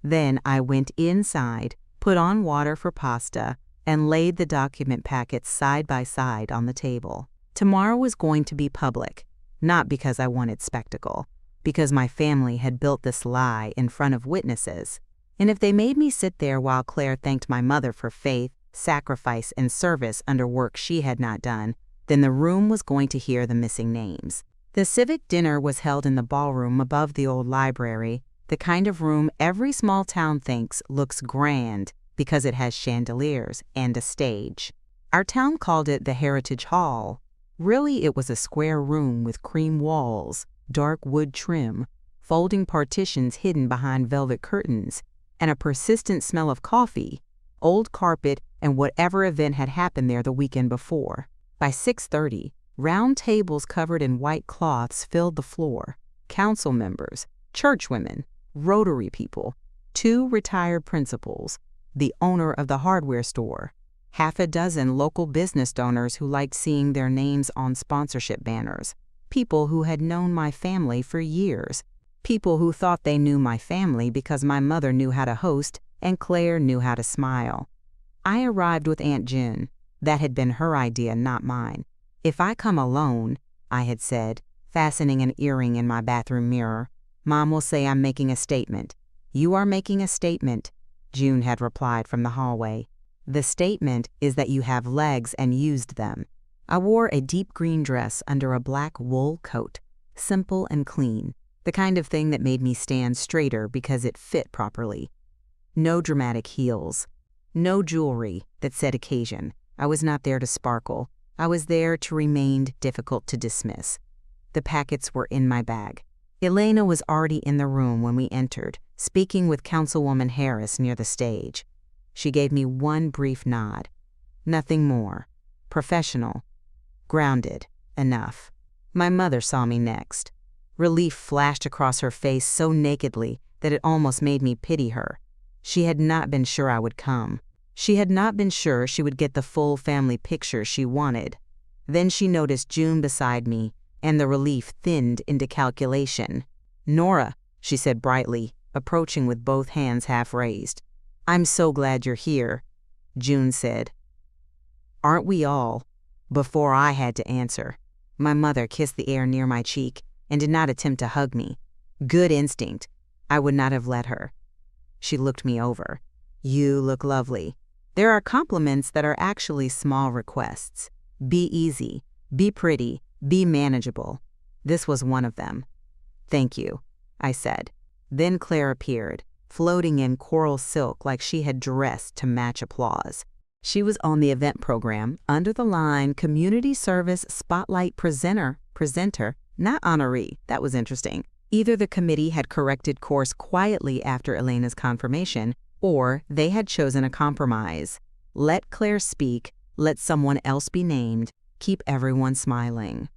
Then I went inside, put on water for pasta, and laid the document packets side by side on the table. Tomorrow was going to be public, not because I wanted spectacle, because my family had built this lie in front of witnesses. And if they made me sit there while Claire thanked my mother for faith, sacrifice, and service under work she had not done, then the room was going to hear the missing names. The Civic dinner was held in the ballroom above the old library, the kind of room every small town thinks looks grand because it has chandeliers and a stage. Our town called it the Heritage Hall. Really, it was a square room with cream walls, dark wood trim, folding partitions hidden behind velvet curtains, and a persistent smell of coffee, old carpet, and whatever event had happened there the weekend before. By 6:30, round tables covered in white cloths filled the floor. Council members, churchwomen, Rotary people, 2 retired principals, the owner of the hardware store, half a dozen local business donors who liked seeing their names on sponsorship banners, people who had known my family for years, people who thought they knew my family because my mother knew how to host and Claire knew how to smile. I arrived with Aunt June. That had been her idea, not mine. If I come alone, I had said, fastening an earring in my bathroom mirror, Mom will say I'm making a statement. You are making a statement, June had replied from the hallway. The statement is that you have legs and used them. I wore a deep green dress under a black wool coat, simple and clean, the kind of thing that made me stand straighter because it fit properly. No dramatic heels. No jewelry that said occasion. I was not there to sparkle. I was there to remain difficult to dismiss. The packets were in my bag. Elena was already in the room when we entered, speaking with Councilwoman Harris near the stage. She gave me one brief nod. Nothing more. Professional. Grounded. Enough. My mother saw me next. Relief flashed across her face so nakedly that it almost made me pity her. She had not been sure I would come. She had not been sure she would get the full family picture she wanted. Then she noticed June beside me, and the relief thinned into calculation. Nora, she said brightly, approaching with both hands half raised. I'm so glad you're here, June said. Aren't we all? Before I had to answer. My mother kissed the air near my cheek and did not attempt to hug me. Good instinct. I would not have let her. She looked me over. You look lovely. There are compliments that are actually small requests. Be easy, be pretty, be manageable. This was one of them. Thank you, I said. Then Claire appeared, floating in coral silk like she had dressed to match applause. She was on the event program under the line Community Service Spotlight Presenter, not honoree. That was interesting. Either the committee had corrected course quietly after Elena's confirmation, or they had chosen a compromise. Let Claire speak, let someone else be named, keep everyone smiling.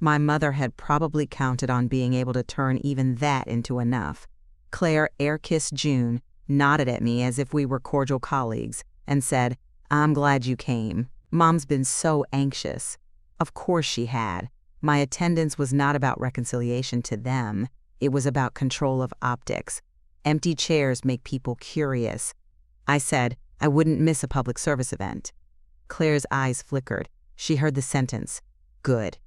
My mother had probably counted on being able to turn even that into enough. Claire air-kissed June, nodded at me as if we were cordial colleagues, and said, I'm glad you came. Mom's been so anxious. Of course she had. My attendance was not about reconciliation to them. It was about control of optics. Empty chairs make people curious. I said I wouldn't miss a public service event. Claire's eyes flickered. She heard the sentence. Good.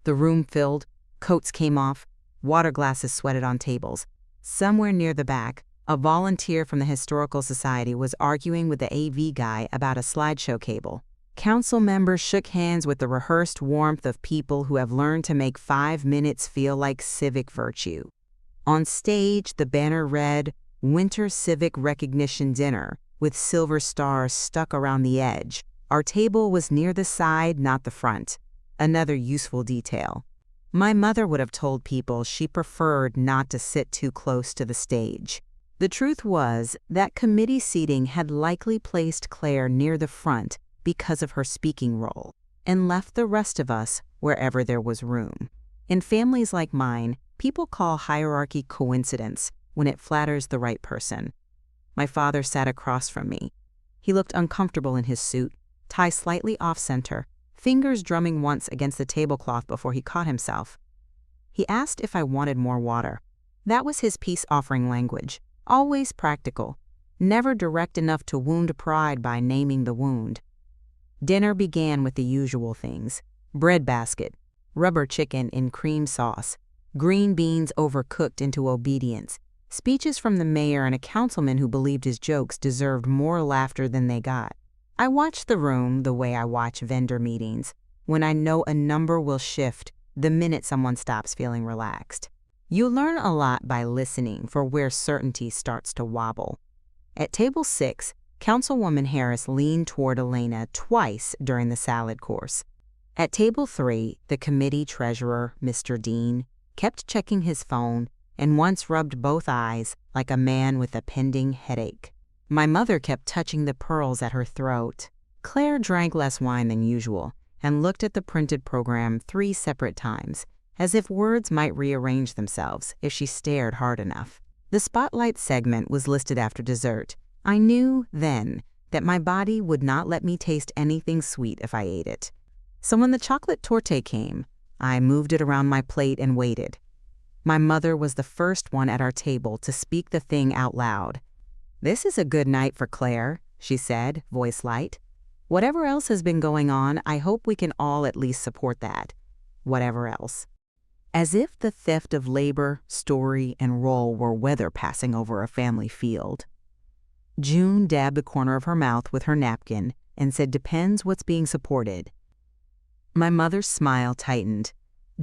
The room filled. Coats came off. Water glasses sweated on tables. Somewhere near the back, a volunteer from the Historical Society was arguing with the AV guy about a slideshow cable. Council members shook hands with the rehearsed warmth of people who have learned to make 5 minutes feel like civic virtue. On stage, the banner read, "Winter Civic Recognition Dinner," with silver stars stuck around the edge. Our table was near the side, not the front. Another useful detail. My mother would have told people she preferred not to sit too close to the stage. The truth was that committee seating had likely placed Claire near the front because of her speaking role, and left the rest of us wherever there was room. In families like mine, people call hierarchy coincidence when it flatters the right person. My father sat across from me. He looked uncomfortable in his suit, tie slightly off-center, fingers drumming once against the tablecloth before he caught himself. He asked if I wanted more water. That was his peace-offering language, always practical, never direct enough to wound pride by naming the wound. Dinner began with the usual things: bread basket, rubber chicken in cream sauce, green beans overcooked into obedience, speeches from the mayor and a councilman who believed his jokes deserved more laughter than they got. I watched the room the way I watch vendor meetings, when I know a number will shift the minute someone stops feeling relaxed. You learn a lot by listening for where certainty starts to wobble. At table 6, Councilwoman Harris leaned toward Elena twice during the salad course. At table 3, the committee treasurer, Mr. Dean, kept checking his phone and once rubbed both eyes like a man with a pending headache. My mother kept touching the pearls at her throat. Claire drank less wine than usual and looked at the printed program 3 separate times, as if words might rearrange themselves if she stared hard enough. The spotlight segment was listed after dessert. I knew then that my body would not let me taste anything sweet if I ate it. So when the chocolate torte came, I moved it around my plate and waited. My mother was the first one at our table to speak the thing out loud. "This is a good night for Claire," she said, voice light. "Whatever else has been going on, I hope we can all at least support that. Whatever else." As if the theft of labor, story, and role were weather passing over a family field. June dabbed the corner of her mouth with her napkin and said, "Depends what's being supported." My mother's smile tightened.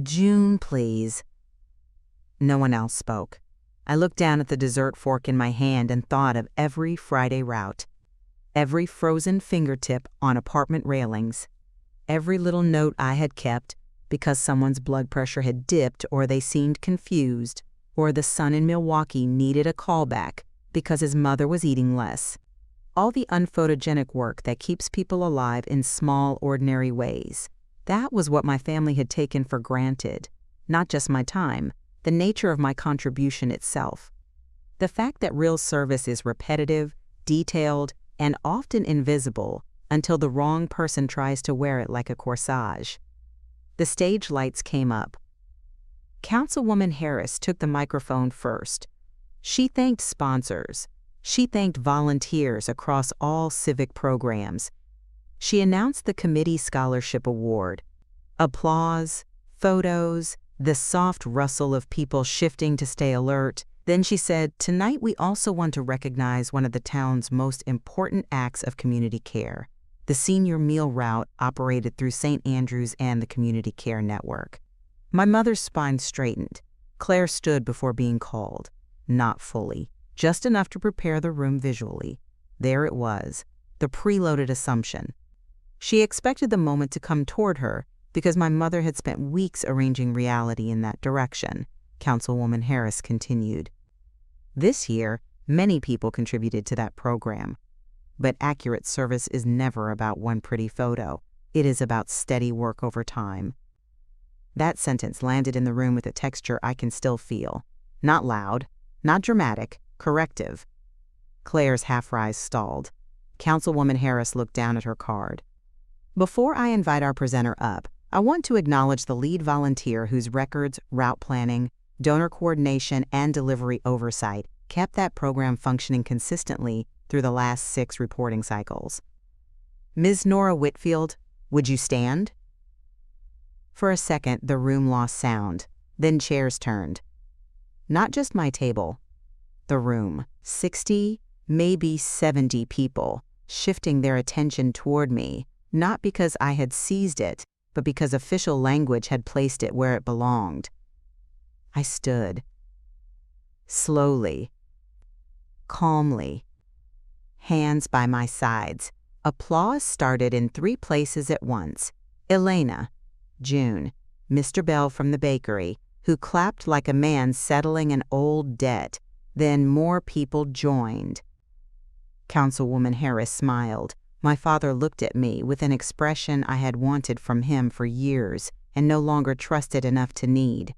"June, please." No one else spoke. I looked down at the dessert fork in my hand and thought of every Friday route, every frozen fingertip on apartment railings, every little note I had kept because someone's blood pressure had dipped or they seemed confused, or the son in Milwaukee needed a callback because his mother was eating less. All the unphotogenic work that keeps people alive in small, ordinary ways. That was what my family had taken for granted, not just my time, the nature of my contribution itself. The fact that real service is repetitive, detailed, and often invisible until the wrong person tries to wear it like a corsage. The stage lights came up. Councilwoman Harris took the microphone first. She thanked sponsors. She thanked volunteers across all civic programs. She announced the Committee Scholarship Award. Applause, photos, the soft rustle of people shifting to stay alert. Then she said, "Tonight we also want to recognize one of the town's most important acts of community care, the senior meal route operated through St. Andrews and the Community Care Network." My mother's spine straightened. Claire stood before being called. Not fully, just enough to prepare the room visually. There it was, the preloaded assumption. She expected the moment to come toward her because my mother had spent weeks arranging reality in that direction. Councilwoman Harris continued. This year, many people contributed to that program. But accurate service is never about one pretty photo. It is about steady work over time. That sentence landed in the room with a texture I can still feel. Not loud, not dramatic, corrective. Claire's half-rise stalled. Councilwoman Harris looked down at her card. "Before I invite our presenter up, I want to acknowledge the lead volunteer whose records, route planning, donor coordination, and delivery oversight kept that program functioning consistently through the last 6 reporting cycles. Ms. Nora Whitfield, would you stand?" For a second, the room lost sound. Then chairs turned. Not just my table. The room. 60, maybe 70 people, shifting their attention toward me, not because I had seized it, but because official language had placed it where it belonged. I stood. Slowly. Calmly. Hands by my sides. Applause started in 3 places at once. Elena, June, Mr. Bell from the bakery, who clapped like a man settling an old debt. Then more people joined. Councilwoman Harris smiled. My father looked at me with an expression I had wanted from him for years and no longer trusted enough to need.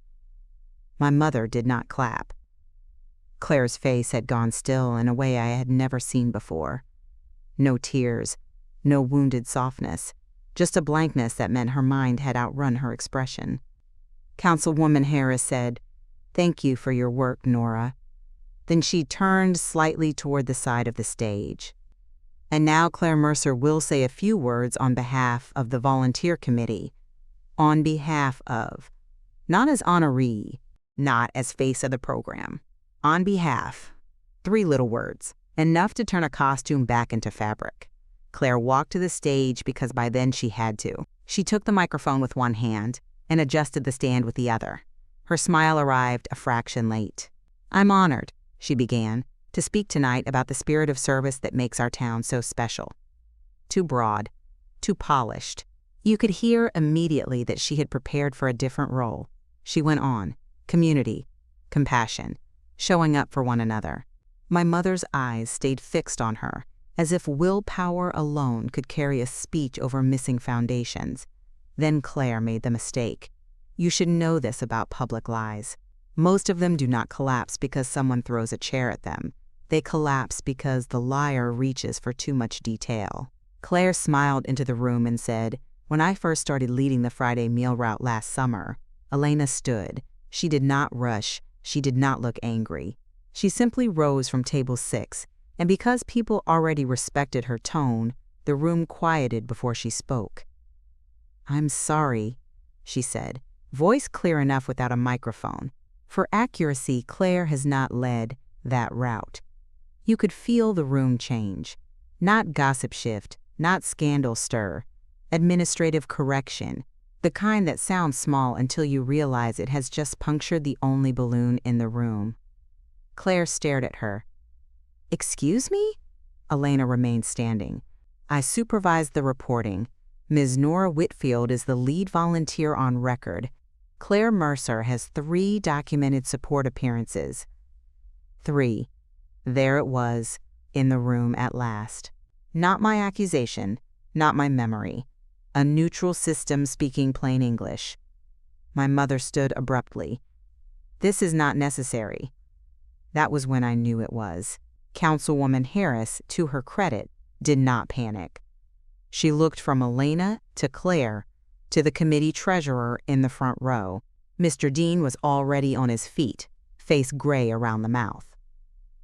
My mother did not clap. Claire's face had gone still in a way I had never seen before. No tears, no wounded softness, just a blankness that meant her mind had outrun her expression. Councilwoman Harris said, "Thank you for your work, Nora." Then she turned slightly toward the side of the stage. And now Claire Mercer will say a few words on behalf of the volunteer committee. On behalf of. Not as honoree, not as face of the program. On behalf. 3 little words, enough to turn a costume back into fabric. Claire walked to the stage because by then she had to. She took the microphone with one hand and adjusted the stand with the other. Her smile arrived a fraction late. "I'm honored," she began, "to speak tonight about the spirit of service that makes our town so special." Too broad, too polished. You could hear immediately that she had prepared for a different role. She went on. Community, compassion, showing up for one another. My mother's eyes stayed fixed on her, as if willpower alone could carry a speech over missing foundations. Then Claire made the mistake. You should know this about public lies. Most of them do not collapse because someone throws a chair at them. They collapse because the liar reaches for too much detail. Claire smiled into the room and said, "When I first started leading the Friday meal route last summer," Elena stood. She did not rush. She did not look angry. She simply rose from table 6, and because people already respected her tone, the room quieted before she spoke. "I'm sorry," she said, voice clear enough without a microphone. For accuracy, Claire has not led that route. You could feel the room change. Not gossip shift, not scandal stir. Administrative correction. The kind that sounds small until you realize it has just punctured the only balloon in the room. Claire stared at her. "Excuse me?" Elena remained standing. "I supervised the reporting. Ms. Nora Whitfield is the lead volunteer on record. Claire Mercer has 3 documented support appearances." 3. There it was, in the room at last. Not my accusation, not my memory. A neutral system speaking plain English. My mother stood abruptly. "This is not necessary." That was when I knew it was. Councilwoman Harris, to her credit, did not panic. She looked from Elena to Claire to the committee treasurer in the front row. Mr. Dean was already on his feet, face gray around the mouth.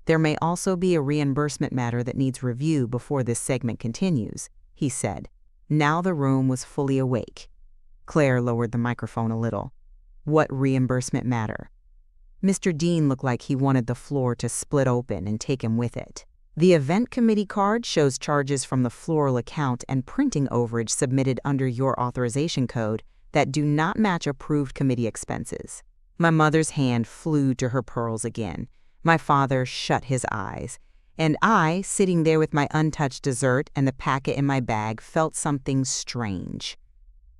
"There may also be a reimbursement matter that needs review before this segment continues," he said. Now the room was fully awake. Claire lowered the microphone a little. "What reimbursement matter?" Mr. Dean looked like he wanted the floor to split open and take him with it. "The event committee card shows charges from the floral account and printing overage submitted under your authorization code that do not match approved committee expenses." My mother's hand flew to her pearls again. My father shut his eyes. And I, sitting there with my untouched dessert and the packet in my bag, felt something strange.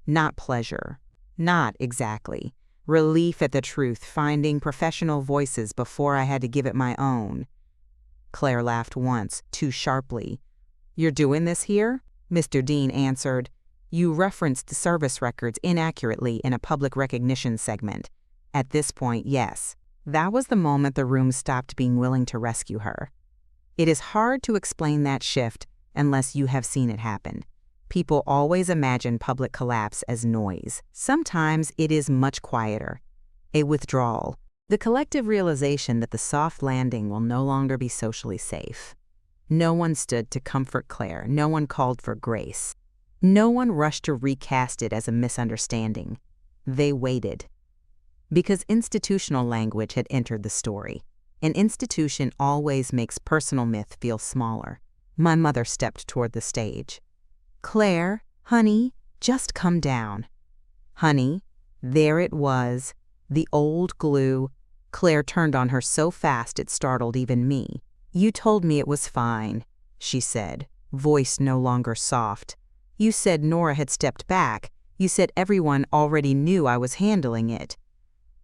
Not pleasure. Not exactly. Relief at the truth, finding professional voices before I had to give it my own. Claire laughed once, too sharply. "You're doing this here?" Mr. Dean answered. "You referenced the service records inaccurately in a public recognition segment. At this point, yes." That was the moment the room stopped being willing to rescue her. It is hard to explain that shift unless you have seen it happen. People always imagine public collapse as noise. Sometimes it is much quieter. A withdrawal. The collective realization that the soft landing will no longer be socially safe. No one stood to comfort Claire. No one called for grace. No one rushed to recast it as a misunderstanding. They waited. Because institutional language had entered the story. An institution always makes personal myth feel smaller. My mother stepped toward the stage. "Claire, honey, just come down." Honey, there it was, the old glue. Claire turned on her so fast it startled even me. "You told me it was fine," she said, voice no longer soft. "You said Nora had stepped back. You said everyone already knew I was handling it."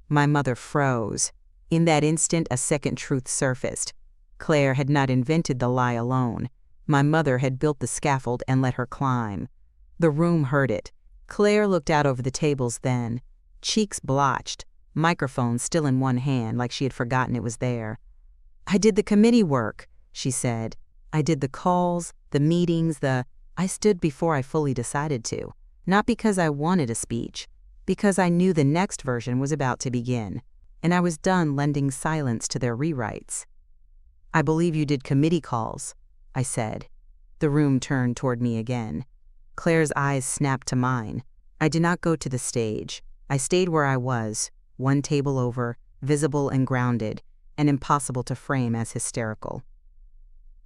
My mother froze. In that instant, a second truth surfaced. Claire had not invented the lie alone. My mother had built the scaffold and let her climb. The room heard it. Claire looked out over the tables then, cheeks blotched, microphone still in one hand like she had forgotten it was there. "I did the committee work," she said. "I did the calls, the meetings, I stood before I fully decided to. Not because I wanted a speech, because I knew the next version was about to begin, and I was done lending silence to their rewrites." "I believe you did committee calls," I said. The room turned toward me again. Claire's eyes snapped to mine. I did not go to the stage. I stayed where I was, one table over, visible and grounded, and impossible to frame as hysterical.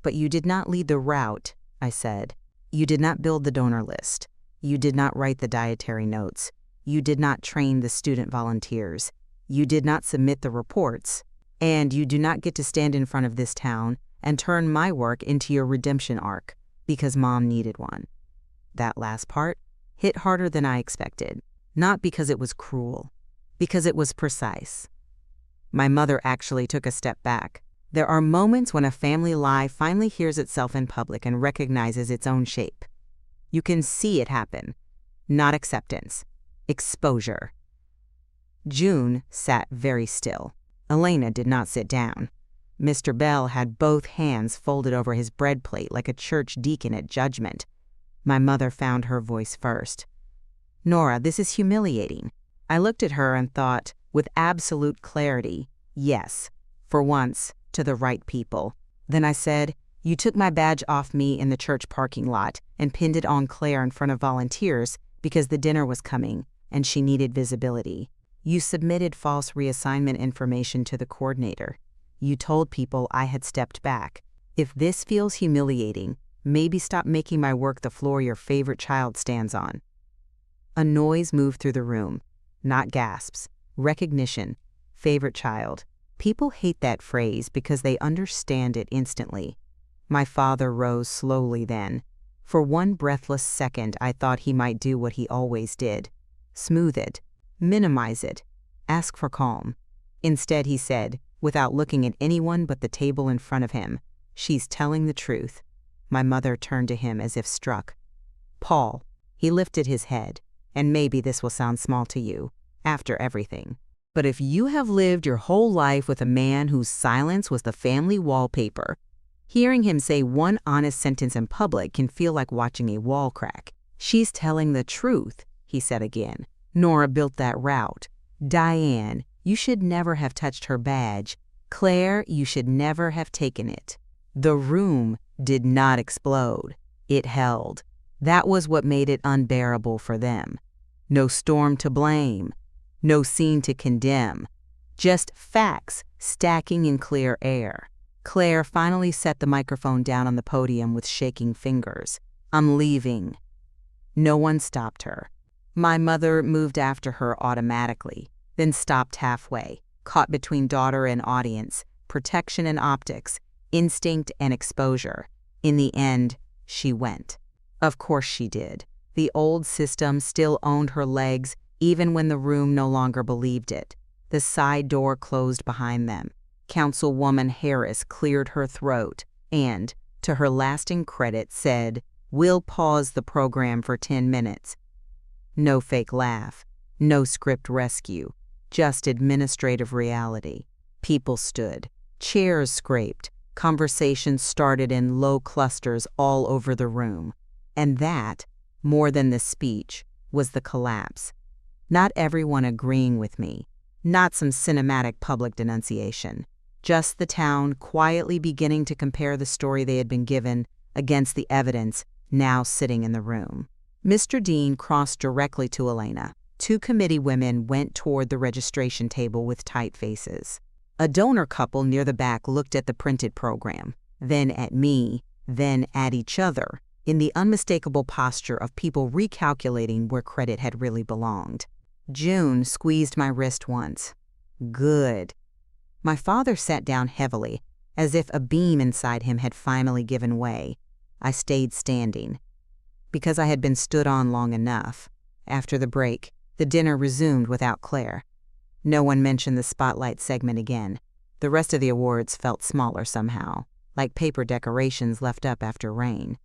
"But you did not lead the route," I said. "You did not build the donor list. You did not write the dietary notes. You did not train the student volunteers. You did not submit the reports. And you do not get to stand in front of this town and turn my work into your redemption arc because Mom needed one." That last part hit harder than I expected, not because it was cruel, because it was precise. My mother actually took a step back. There are moments when a family lie finally hears itself in public and recognizes its own shape. You can see it happen. Not acceptance. Exposure. June sat very still. Elena did not sit down. Mr. Bell had both hands folded over his bread plate like a church deacon at judgment. My mother found her voice first. "Nora, this is humiliating." I looked at her and thought, with absolute clarity, yes, for once, to the right people. Then I said, "You took my badge off me in the church parking lot and pinned it on Claire in front of volunteers because the dinner was coming and she needed visibility. You submitted false reassignment information to the coordinator. You told people I had stepped back. If this feels humiliating, maybe stop making my work the floor your favorite child stands on." A noise moved through the room. Not gasps. Recognition. Favorite child. People hate that phrase because they understand it instantly. My father rose slowly then. For one breathless second, I thought he might do what he always did. Smooth it. Minimize it. Ask for calm. Instead, he said, without looking at anyone but the table in front of him, "She's telling the truth." My mother turned to him as if struck. "Paul," he lifted his head, "and maybe this will sound small to you, after everything, but if you have lived your whole life with a man whose silence was the family wallpaper, hearing him say one honest sentence in public can feel like watching a wall crack. She's telling the truth," he said again. "Nora built that route. Diane, you should never have touched her badge. Claire, you should never have taken it." The room did not explode. It held. That was what made it unbearable for them. No storm to blame. No scene to condemn. Just facts stacking in clear air. Claire finally set the microphone down on the podium with shaking fingers. "I'm leaving." No one stopped her. My mother moved after her automatically, then stopped halfway, caught between daughter and audience, protection and optics, instinct and exposure. In the end, she went. Of course she did. The old system still owned her legs even when the room no longer believed it. The side door closed behind them. Councilwoman Harris cleared her throat and, to her lasting credit, said, "We'll pause the program for 10 minutes. No fake laugh, no script rescue, just administrative reality. People stood, chairs scraped, conversations started in low clusters all over the room. And that, more than the speech, was the collapse. Not everyone agreeing with me, not some cinematic public denunciation. Just the town quietly beginning to compare the story they had been given against the evidence now sitting in the room. Mr. Dean crossed directly to Elena, 2 committee women went toward the registration table with tight faces. A donor couple near the back looked at the printed program, then at me, then at each other, in the unmistakable posture of people recalculating where credit had really belonged. June squeezed my wrist once. Good. My father sat down heavily, as if a beam inside him had finally given way. I stayed standing, because I had been stood on long enough. After the break, the dinner resumed without Claire. No one mentioned the spotlight segment again. The rest of the awards felt smaller somehow, like paper decorations left up after rain.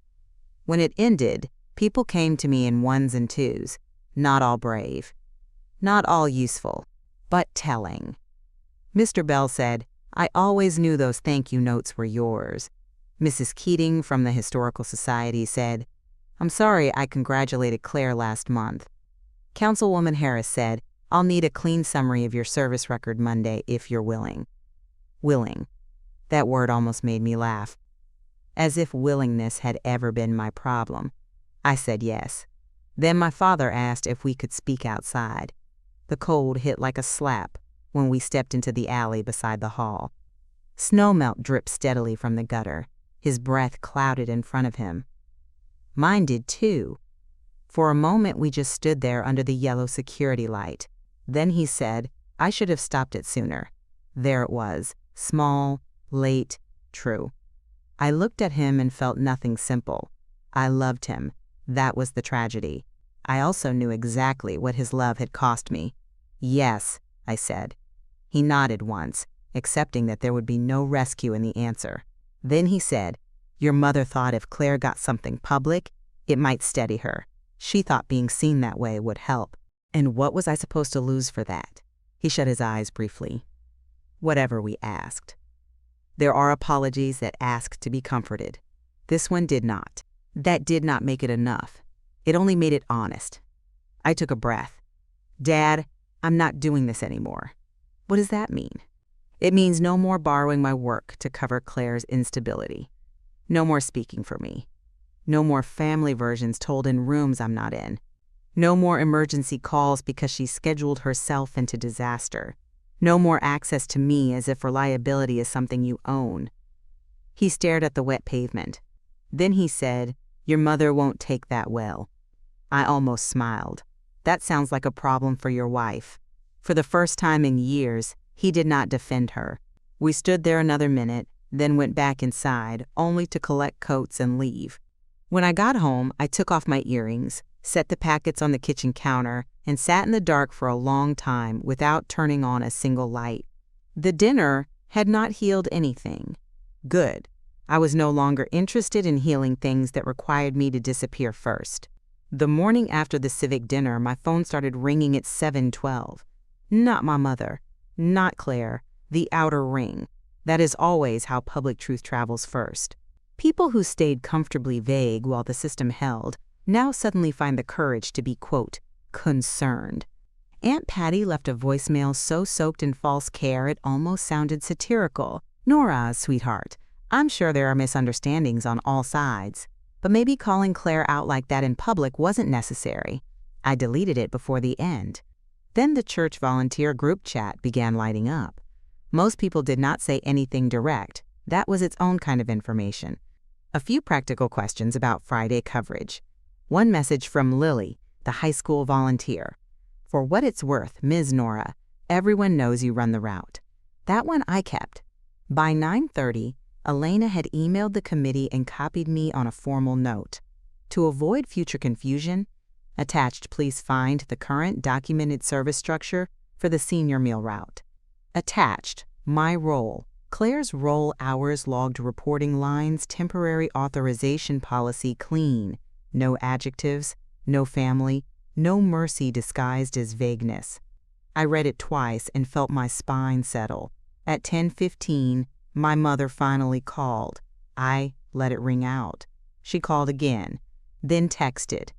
When it ended, people came to me in ones and twos, not all brave, not all useful, but telling. Mr. Bell said, "I always knew those thank you notes were yours." Mrs. Keating from the Historical Society said, "I'm sorry I congratulated Claire last month." Councilwoman Harris said, "I'll need a clean summary of your service record Monday if you're willing." Willing. That word almost made me laugh. As if willingness had ever been my problem. I said yes. Then my father asked if we could speak outside. The cold hit like a slap when we stepped into the alley beside the hall. Snowmelt dripped steadily from the gutter. His breath clouded in front of him. Mine did too. For a moment we just stood there under the yellow security light. Then he said, "I should have stopped it sooner." There it was, small, late, true. I looked at him and felt nothing simple. I loved him. That was the tragedy. I also knew exactly what his love had cost me. "Yes," I said. He nodded once, accepting that there would be no rescue in the answer. Then he said, "Your mother thought if Claire got something public, it might steady her. She thought being seen that way would help." And what was I supposed to lose for that? He shut his eyes briefly. Whatever we asked. There are apologies that ask to be comforted. This one did not. That did not make it enough. It only made it honest. I took a breath. "Dad, I'm not doing this anymore." What does that mean? It means no more borrowing my work to cover Claire's instability. No more speaking for me. No more family versions told in rooms I'm not in. No more emergency calls because she scheduled herself into disaster. No more access to me as if reliability is something you own. He stared at the wet pavement. Then he said, "Your mother won't take that well." I almost smiled. That sounds like a problem for your wife. For the first time in years, he did not defend her. We stood there another minute, then went back inside, only to collect coats and leave. When I got home, I took off my earrings, set the packets on the kitchen counter, and sat in the dark for a long time without turning on a single light. The dinner had not healed anything. Good. I was no longer interested in healing things that required me to disappear first. The morning after the Civic dinner, my phone started ringing at 7:12. Not my mother. Not Claire. The outer ring. That is always how public truth travels first. People who stayed comfortably vague while the system held now suddenly find the courage to be, quote, concerned. Aunt Patty left a voicemail so soaked in false care it almost sounded satirical. "Nora, sweetheart, I'm sure there are misunderstandings on all sides, but maybe calling Claire out like that in public wasn't necessary." I deleted it before the end. Then the church volunteer group chat began lighting up. Most people did not say anything direct. That was its own kind of information. A few practical questions about Friday coverage. One message from Lily, the high school volunteer. "For what it's worth, Ms. Nora, everyone knows you run the route." That one I kept. By 9:30, Elena had emailed the committee and copied me on a formal note. To avoid future confusion, attached, please find the current documented service structure for the senior meal route. Attached, my role. Claire's roll hours logged reporting lines temporary authorization policy clean. No adjectives, no family, no mercy disguised as vagueness. I read it twice and felt my spine settle. At 10:15, my mother finally called. I let it ring out. She called again, then texted.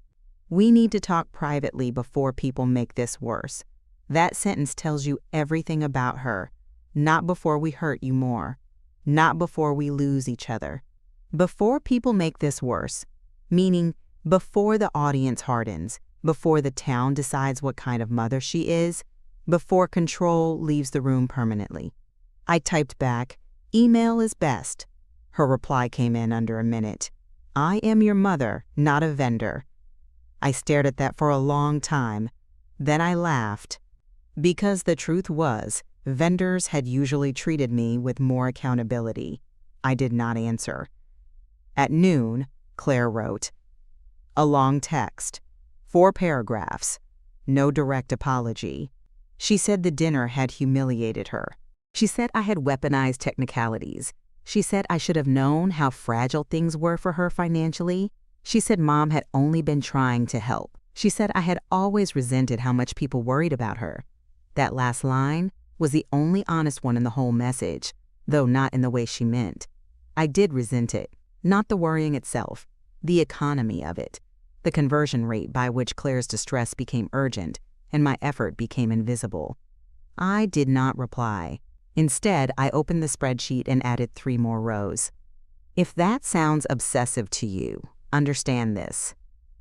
"We need to talk privately before people make this worse." That sentence tells you everything about her. Not before we hurt you more. Not before we lose each other. Before people make this worse, meaning before the audience hardens, before the town decides what kind of mother she is, before control leaves the room permanently. I typed back, "Email is best." Her reply came in under a minute. "I am your mother, not a vendor." I stared at that for a long time. Then I laughed. Because the truth was, vendors had usually treated me with more accountability. I did not answer. At noon, Claire wrote, a long text, 4 paragraphs, no direct apology. She said the dinner had humiliated her. She said I had weaponized technicalities. She said I should have known how fragile things were for her financially. She said Mom had only been trying to help. She said I had always resented how much people worried about her. That last line was the only honest one in the whole message, though not in the way she meant. I did resent it, not the worrying itself, the economy of it, the conversion rate by which Claire's distress became urgent and my effort became invisible. I did not reply. Instead, I opened the spreadsheet and added 3 more rows. If that sounds obsessive to you, understand this.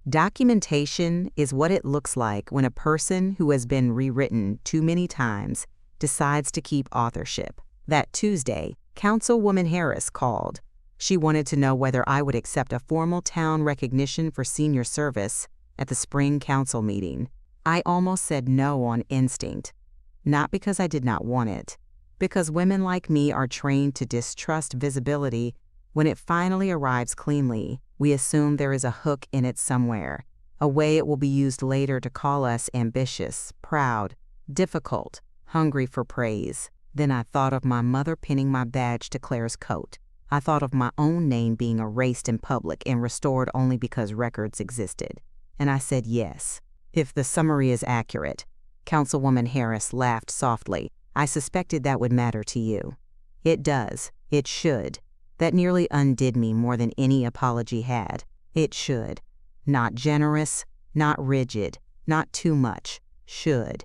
Documentation is what it looks like when a person who has been rewritten too many times decides to keep authorship. That Tuesday, Councilwoman Harris called. She wanted to know whether I would accept a formal town recognition for senior service at the spring council meeting. I almost said no on instinct, not because I did not want it, because women like me are trained to distrust visibility. When it finally arrives cleanly, we assume there is a hook in it somewhere, a way it will be used later to call us ambitious, proud, difficult, hungry for praise. Then I thought of my mother pinning my badge to Claire's coat. I thought of my own name being erased in public and restored only because records existed. And I said yes. If the summary is accurate, Councilwoman Harris laughed softly. I suspected that would matter to you. It does. It should. That nearly undid me more than any apology had. It should. Not generous, not rigid, not too much. Should.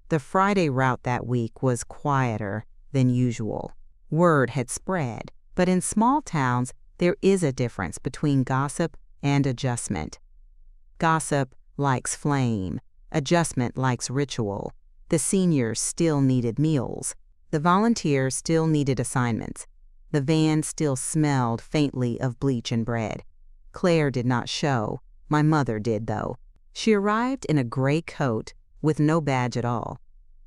The Friday route that week was quieter than usual. Word had spread, but in small towns, there is a difference between gossip and adjustment. Gossip likes flame. Adjustment likes ritual. The seniors still needed meals. The volunteers still needed assignments. The van still smelled faintly of bleach and bread. Claire did not show. My mother did, though. She arrived in a gray coat with no badge at all.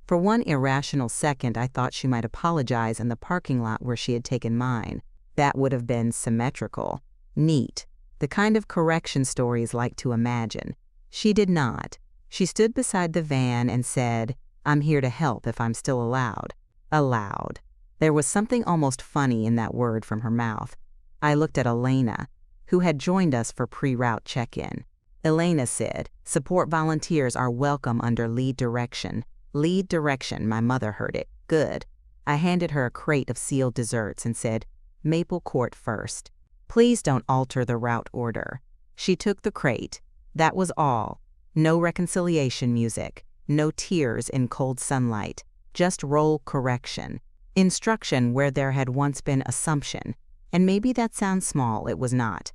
For one irrational second, I thought she might apologize in the parking lot where she had taken mine. That would have been symmetrical, neat, the kind of correction stories like to imagine. She did not. She stood beside the van and said, "I'm here to help if I'm still allowed." Allowed. There was something almost funny in that word from her mouth. I looked at Elena, who had joined us for pre-route check-in. Elena said, "Support volunteers are welcome under lead direction." Lead direction, my mother heard it. Good. I handed her a crate of sealed desserts and said, "Maple Court first. Please don't alter the route order." She took the crate. That was all. No reconciliation music. No tears in cold sunlight. Just roll correction. Instruction where there had once been assumption. And maybe that sounds small, it was not.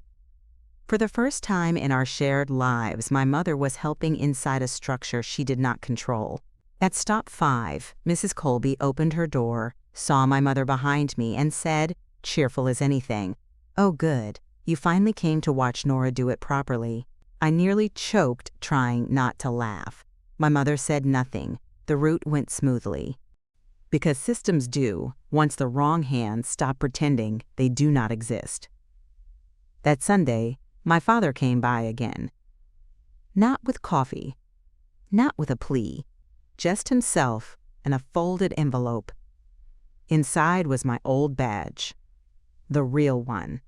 For the first time in our shared lives, my mother was helping inside a structure she did not control. At stop 5, Mrs. Colby opened her door, saw my mother behind me, and said, cheerful as anything, "Oh good, you finally came to watch Nora do it properly." I nearly choked trying not to laugh. My mother said nothing. The route went smoothly. Because systems do, once the wrong hands stop pretending they do not exist. That Sunday, my father came by again. Not with coffee, not with a plea, just himself and a folded envelope. Inside was my old badge, the real one,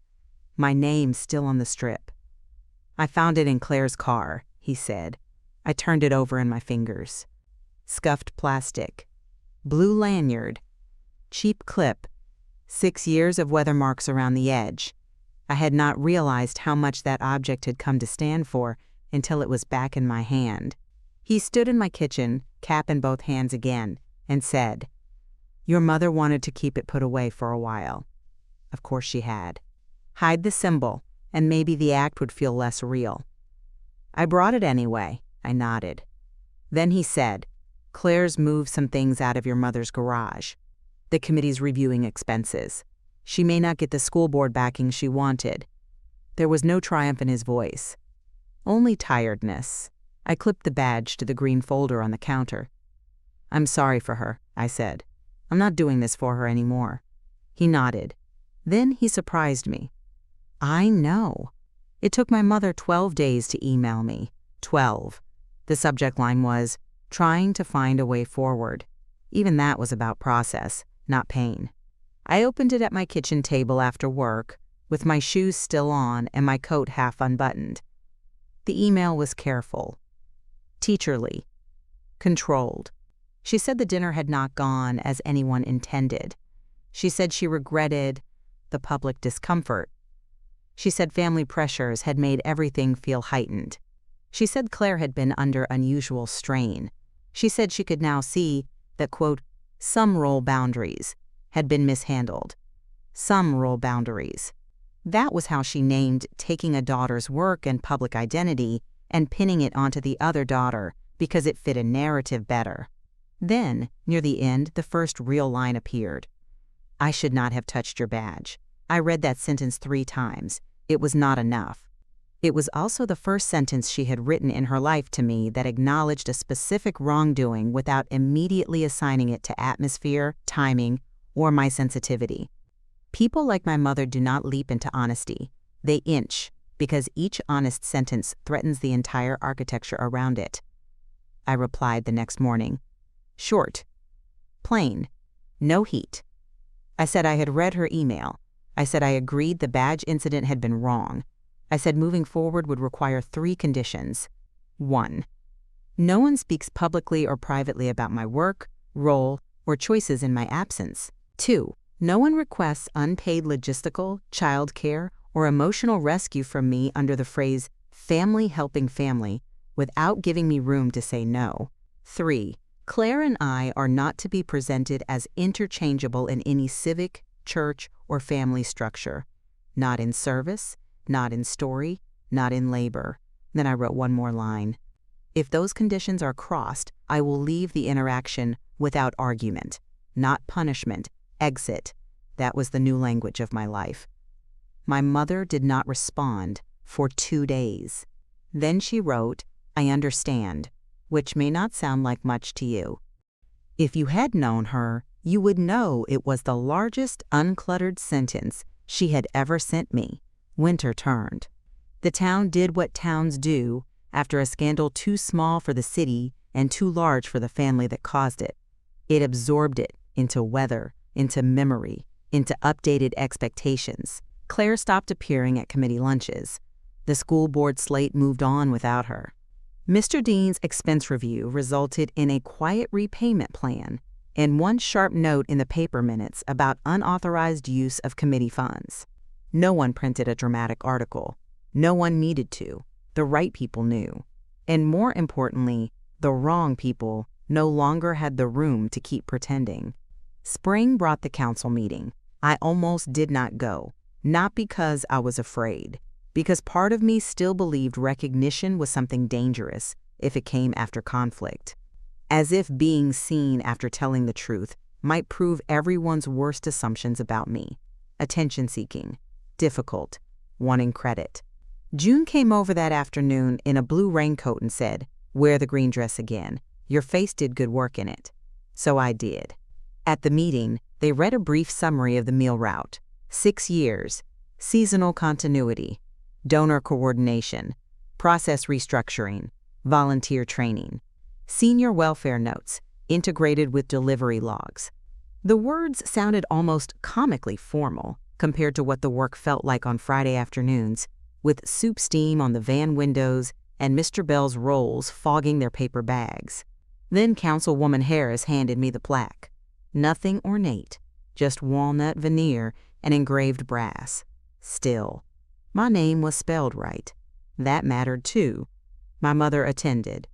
my name still on the strip. "I found it in Claire's car," he said. I turned it over in my fingers. Scuffed plastic, blue lanyard, cheap clip, 6 years of weather marks around the edge. I had not realized how much that object had come to stand for until it was back in my hand. He stood in my kitchen, cap in both hands again, and said, "Your mother wanted to keep it put away for a while." Of course she had. Hide the symbol, and maybe the act would feel less real. I brought it anyway, I nodded. Then he said, "Claire's moved some things out of your mother's garage. The committee's reviewing expenses. She may not get the school board backing she wanted." There was no triumph in his voice, only tiredness. I clipped the badge to the green folder on the counter. "I'm sorry for her," I said. "I'm not doing this for her anymore." He nodded. Then he surprised me. "I know. It took my mother 12 days to email me. 12. The subject line was, 'Trying to find a way forward.' Even that was about process, not pain. I opened it at my kitchen table after work, with my shoes still on and my coat half unbuttoned. The email was careful, teacherly, controlled. She said the dinner had not gone as anyone intended. She said she regretted the public discomfort. She said family pressures had made everything feel heightened. She said Claire had been under unusual strain. She said she could now see that, quote, "some role boundaries had been mishandled." Some role boundaries. That was how she named taking a daughter's work and public identity and pinning it onto the other daughter because it fit a narrative better. Then, near the end, the first real line appeared. "I should not have touched your badge." I read that sentence 3 times. It was not enough. It was also the first sentence she had written in her life to me that acknowledged a specific wrongdoing without immediately assigning it to atmosphere, timing, or my sensitivity. People like my mother do not leap into honesty. They inch, because each honest sentence threatens the entire architecture around it. I replied the next morning. Short. Plain. No heat. I said I had read her email. I said I agreed the badge incident had been wrong. I said moving forward would require 3 conditions. 1. No one speaks publicly or privately about my work, role, or choices in my absence. 2. No one requests unpaid logistical, child care, or emotional rescue from me under the phrase "family helping family" without giving me room to say no. 3. Claire and I are not to be presented as interchangeable in any civic, church, or family structure. Not in service, not in story, not in labor. Then I wrote one more line. If those conditions are crossed, I will leave the interaction without argument, not punishment, exit. That was the new language of my life. My mother did not respond for 2 days. Then she wrote, "I understand," which may not sound like much to you. If you had known her, you would know it was the largest uncluttered sentence she had ever sent me. Winter turned. The town did what towns do after a scandal too small for the city and too large for the family that caused it. It absorbed it into weather, into memory, into updated expectations. Claire stopped appearing at committee lunches. The school board slate moved on without her. Mr. Dean's expense review resulted in a quiet repayment plan and one sharp note in the paper minutes about unauthorized use of committee funds. No one printed a dramatic article. No one needed to. The right people knew. And more importantly, the wrong people no longer had the room to keep pretending. Spring brought the council meeting. I almost did not go, not because I was afraid, because part of me still believed recognition was something dangerous if it came after conflict. As if being seen after telling the truth might prove everyone's worst assumptions about me. Attention-seeking, difficult, wanting credit. June came over that afternoon in a blue raincoat and said, "Wear the green dress again. Your face did good work in it." So I did. At the meeting, they read a brief summary of the meal route. 6 years, seasonal continuity, donor coordination, process restructuring, volunteer training, senior welfare notes, integrated with delivery logs. The words sounded almost comically formal compared to what the work felt like on Friday afternoons, with soup steam on the van windows and Mr. Bell's rolls fogging their paper bags. Then Councilwoman Harris handed me the plaque. Nothing ornate, just walnut veneer and engraved brass. Still, my name was spelled right. That mattered too. My mother attended.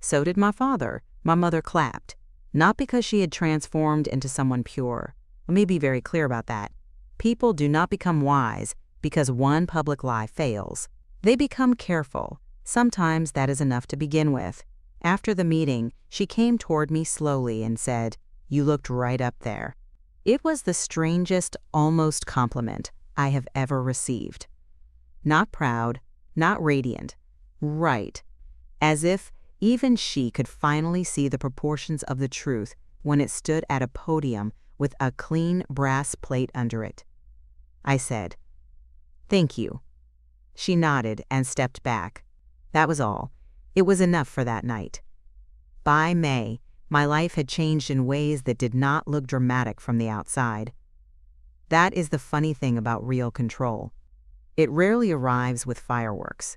So did my father. My mother clapped. Not because she had transformed into someone pure. Let me be very clear about that. People do not become wise because one public lie fails. They become careful, Sometimes that is enough to begin with. After the meeting, she came toward me slowly and said, "You looked right up there." It was the strangest, almost compliment I have ever received. Not proud, not radiant, right, as if even she could finally see the proportions of the truth when it stood at a podium with a clean brass plate under it. I said, "Thank you." She nodded and stepped back. That was all. It was enough for that night. By May, my life had changed in ways that did not look dramatic from the outside. That is the funny thing about real control. It rarely arrives with fireworks.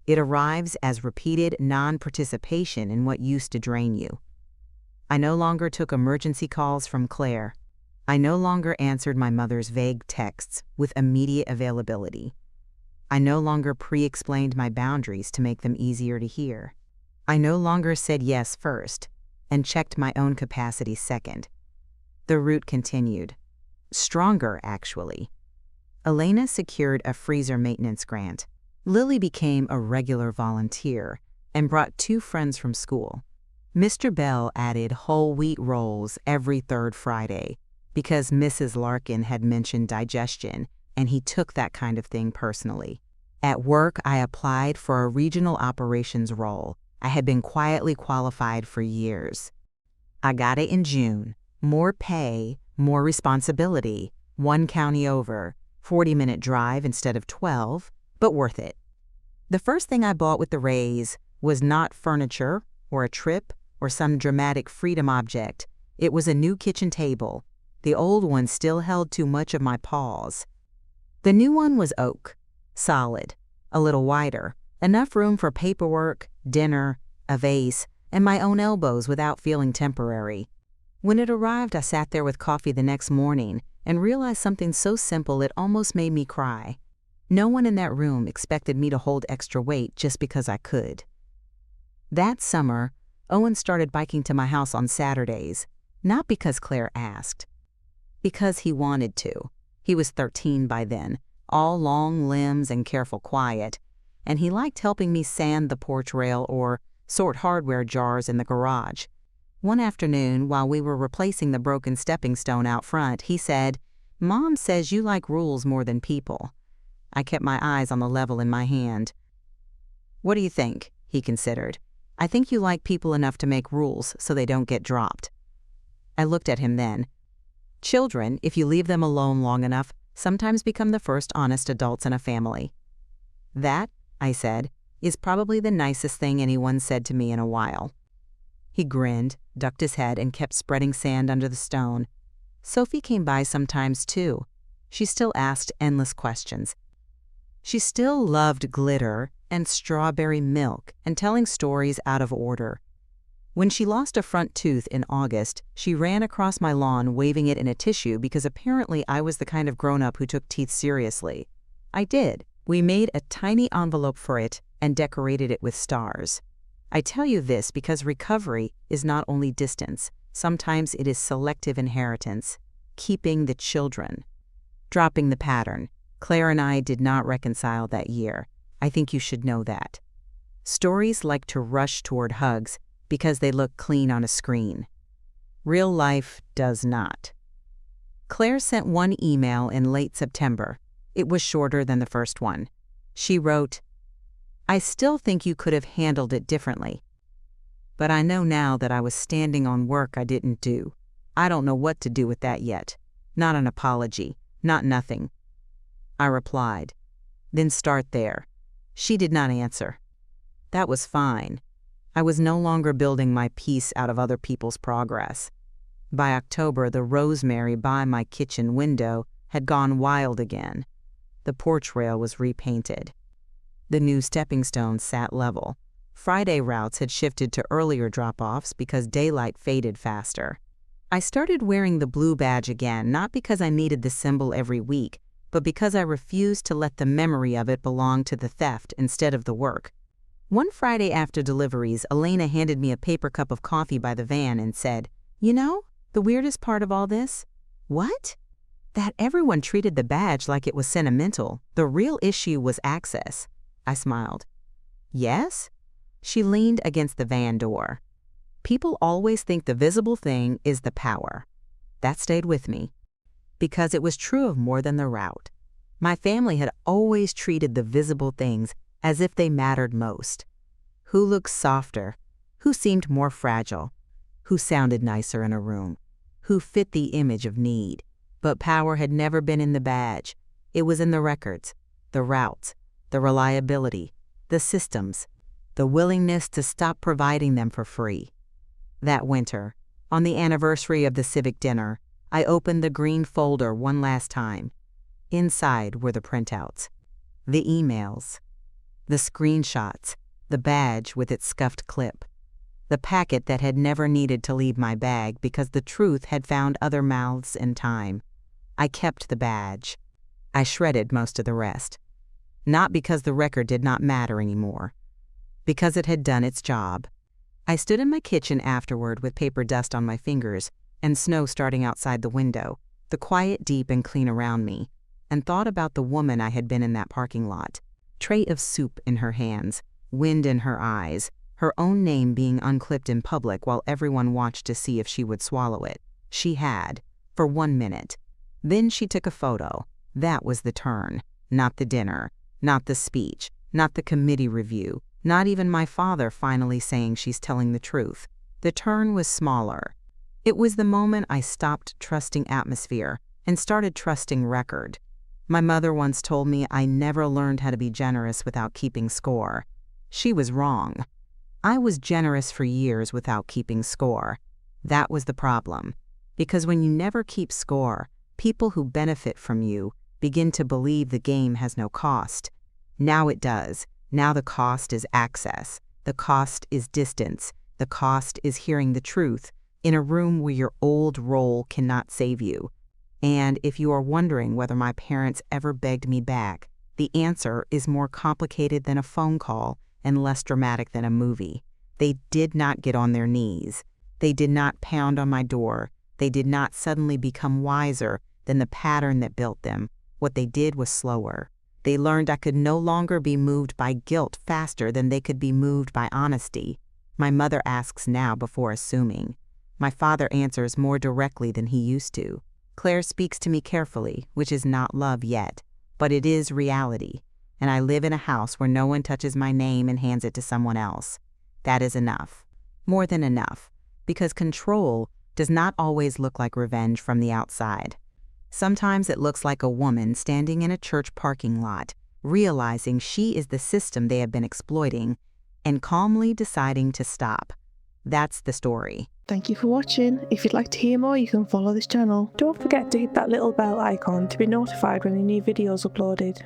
It arrives as repeated non-participation in what used to drain you. I no longer took emergency calls from Claire. I no longer answered my mother's vague texts with immediate availability. I no longer pre-explained my boundaries to make them easier to hear. I no longer said yes first and checked my own capacity second. The route continued. Stronger, actually. Elena secured a freezer maintenance grant. Lily became a regular volunteer and brought 2 friends from school. Mr. Bell added whole wheat rolls every 3rd Friday because Mrs. Larkin had mentioned digestion, and he took that kind of thing personally. At work, I applied for a regional operations role. I had been quietly qualified for years. I got it in June. More pay, more responsibility, 1 county over, 40-minute drive instead of 12, but worth it. The first thing I bought with the raise was not furniture or a trip or some dramatic freedom object. It was a new kitchen table. The old one still held too much of my paws. The new one was oak, solid, a little wider, enough room for paperwork, dinner, a vase, and my own elbows without feeling temporary. When it arrived, I sat there with coffee the next morning and realized something so simple it almost made me cry. No one in that room expected me to hold extra weight just because I could. That summer, Owen started biking to my house on Saturdays, not because Claire asked, because he wanted to. He was 13 by then, all long limbs and careful quiet, and he liked helping me sand the porch rail or sort hardware jars in the garage. One afternoon, while we were replacing the broken stepping stone out front, he said, "Mom says you like rules more than people." I kept my eyes on the level in my hand. "What do you think?" he considered. "I think you like people enough to make rules so they don't get dropped." I looked at him then. Children, if you leave them alone long enough, sometimes become the first honest adults in a family. "That," I said, "is probably the nicest thing anyone said to me in a while." He grinned, ducked his head, and kept spreading sand under the stone. Sophie came by sometimes, too. She still asked endless questions. She still loved glitter and strawberry milk and telling stories out of order. When she lost a front tooth in August, she ran across my lawn waving it in a tissue because apparently I was the kind of grown-up who took teeth seriously. I did. We made a tiny envelope for it and decorated it with stars. I tell you this because recovery is not only distance. Sometimes it is selective inheritance, keeping the children, dropping the pattern. Claire and I did not reconcile that year. I think you should know that. Stories like to rush toward hugs because they look clean on a screen. Real life does not. Claire sent one email in late September. It was shorter than the first one. She wrote, "I still think you could have handled it differently. But I know now that I was standing on work I didn't do. I don't know what to do with that yet. Not an apology, not nothing." I replied, "Then start there." She did not answer. That was fine. I was no longer building my peace out of other people's progress. By October, the rosemary by my kitchen window had gone wild again. The porch rail was repainted. The new stepping stones sat level. Friday routes had shifted to earlier drop-offs because daylight faded faster. I started wearing the blue badge again, not because I needed the symbol every week, but because I refused to let the memory of it belong to the theft instead of the work. One Friday after deliveries, Elena handed me a paper cup of coffee by the van and said, "You know, the weirdest part of all this?" "What?" "That everyone treated the badge like it was sentimental. The real issue was access." I smiled. Yes? She leaned against the van door. People always think the visible thing is the power. That stayed with me, because it was true of more than the route. My family had always treated the visible things as if they mattered most. Who looked softer? Who seemed more fragile? Who sounded nicer in a room? Who fit the image of need? But power had never been in the badge. It was in the records, the routes, the reliability, the systems, the willingness to stop providing them for free. That winter, on the anniversary of the Civic dinner, I opened the green folder one last time. Inside were the printouts, the emails, the screenshots, the badge with its scuffed clip, the packet that had never needed to leave my bag because the truth had found other mouths in time. I kept the badge. I shredded most of the rest. Not because the record did not matter anymore, because it had done its job. I stood in my kitchen afterward with paper dust on my fingers and snow starting outside the window, the quiet deep and clean around me, and thought about the woman I had been in that parking lot. Tray of soup in her hands, wind in her eyes, her own name being unclipped in public while everyone watched to see if she would swallow it. She had, for 1 minute. Then she took a photo. That was the turn. Not the dinner, not the speech, not the committee review, not even my father finally saying she's telling the truth. The turn was smaller. It was the moment I stopped trusting atmosphere and started trusting record. My mother once told me I never learned how to be generous without keeping score. She was wrong. I was generous for years without keeping score. That was the problem. Because when you never keep score, people who benefit from you begin to believe the game has no cost. Now it does. Now the cost is access. The cost is distance. The cost is hearing the truth in a room where your old role cannot save you. And if you are wondering whether my parents ever begged me back, the answer is more complicated than a phone call and less dramatic than a movie. They did not get on their knees. They did not pound on my door. They did not suddenly become wiser than the pattern that built them. What they did was slower. They learned I could no longer be moved by guilt faster than they could be moved by honesty. My mother asks now before assuming. My father answers more directly than he used to. Claire speaks to me carefully, which is not love yet, but it is reality. And I live in a house where no one touches my name and hands it to someone else. That is enough. More than enough. Because control does not always look like revenge from the outside. Sometimes it looks like a woman standing in a church parking lot, realizing she is the system they have been exploiting, and calmly deciding to stop. That's the story. Thank you for watching. If you'd like to hear more, you can follow this channel. Don't forget to hit that little bell icon to be notified when a new video is uploaded.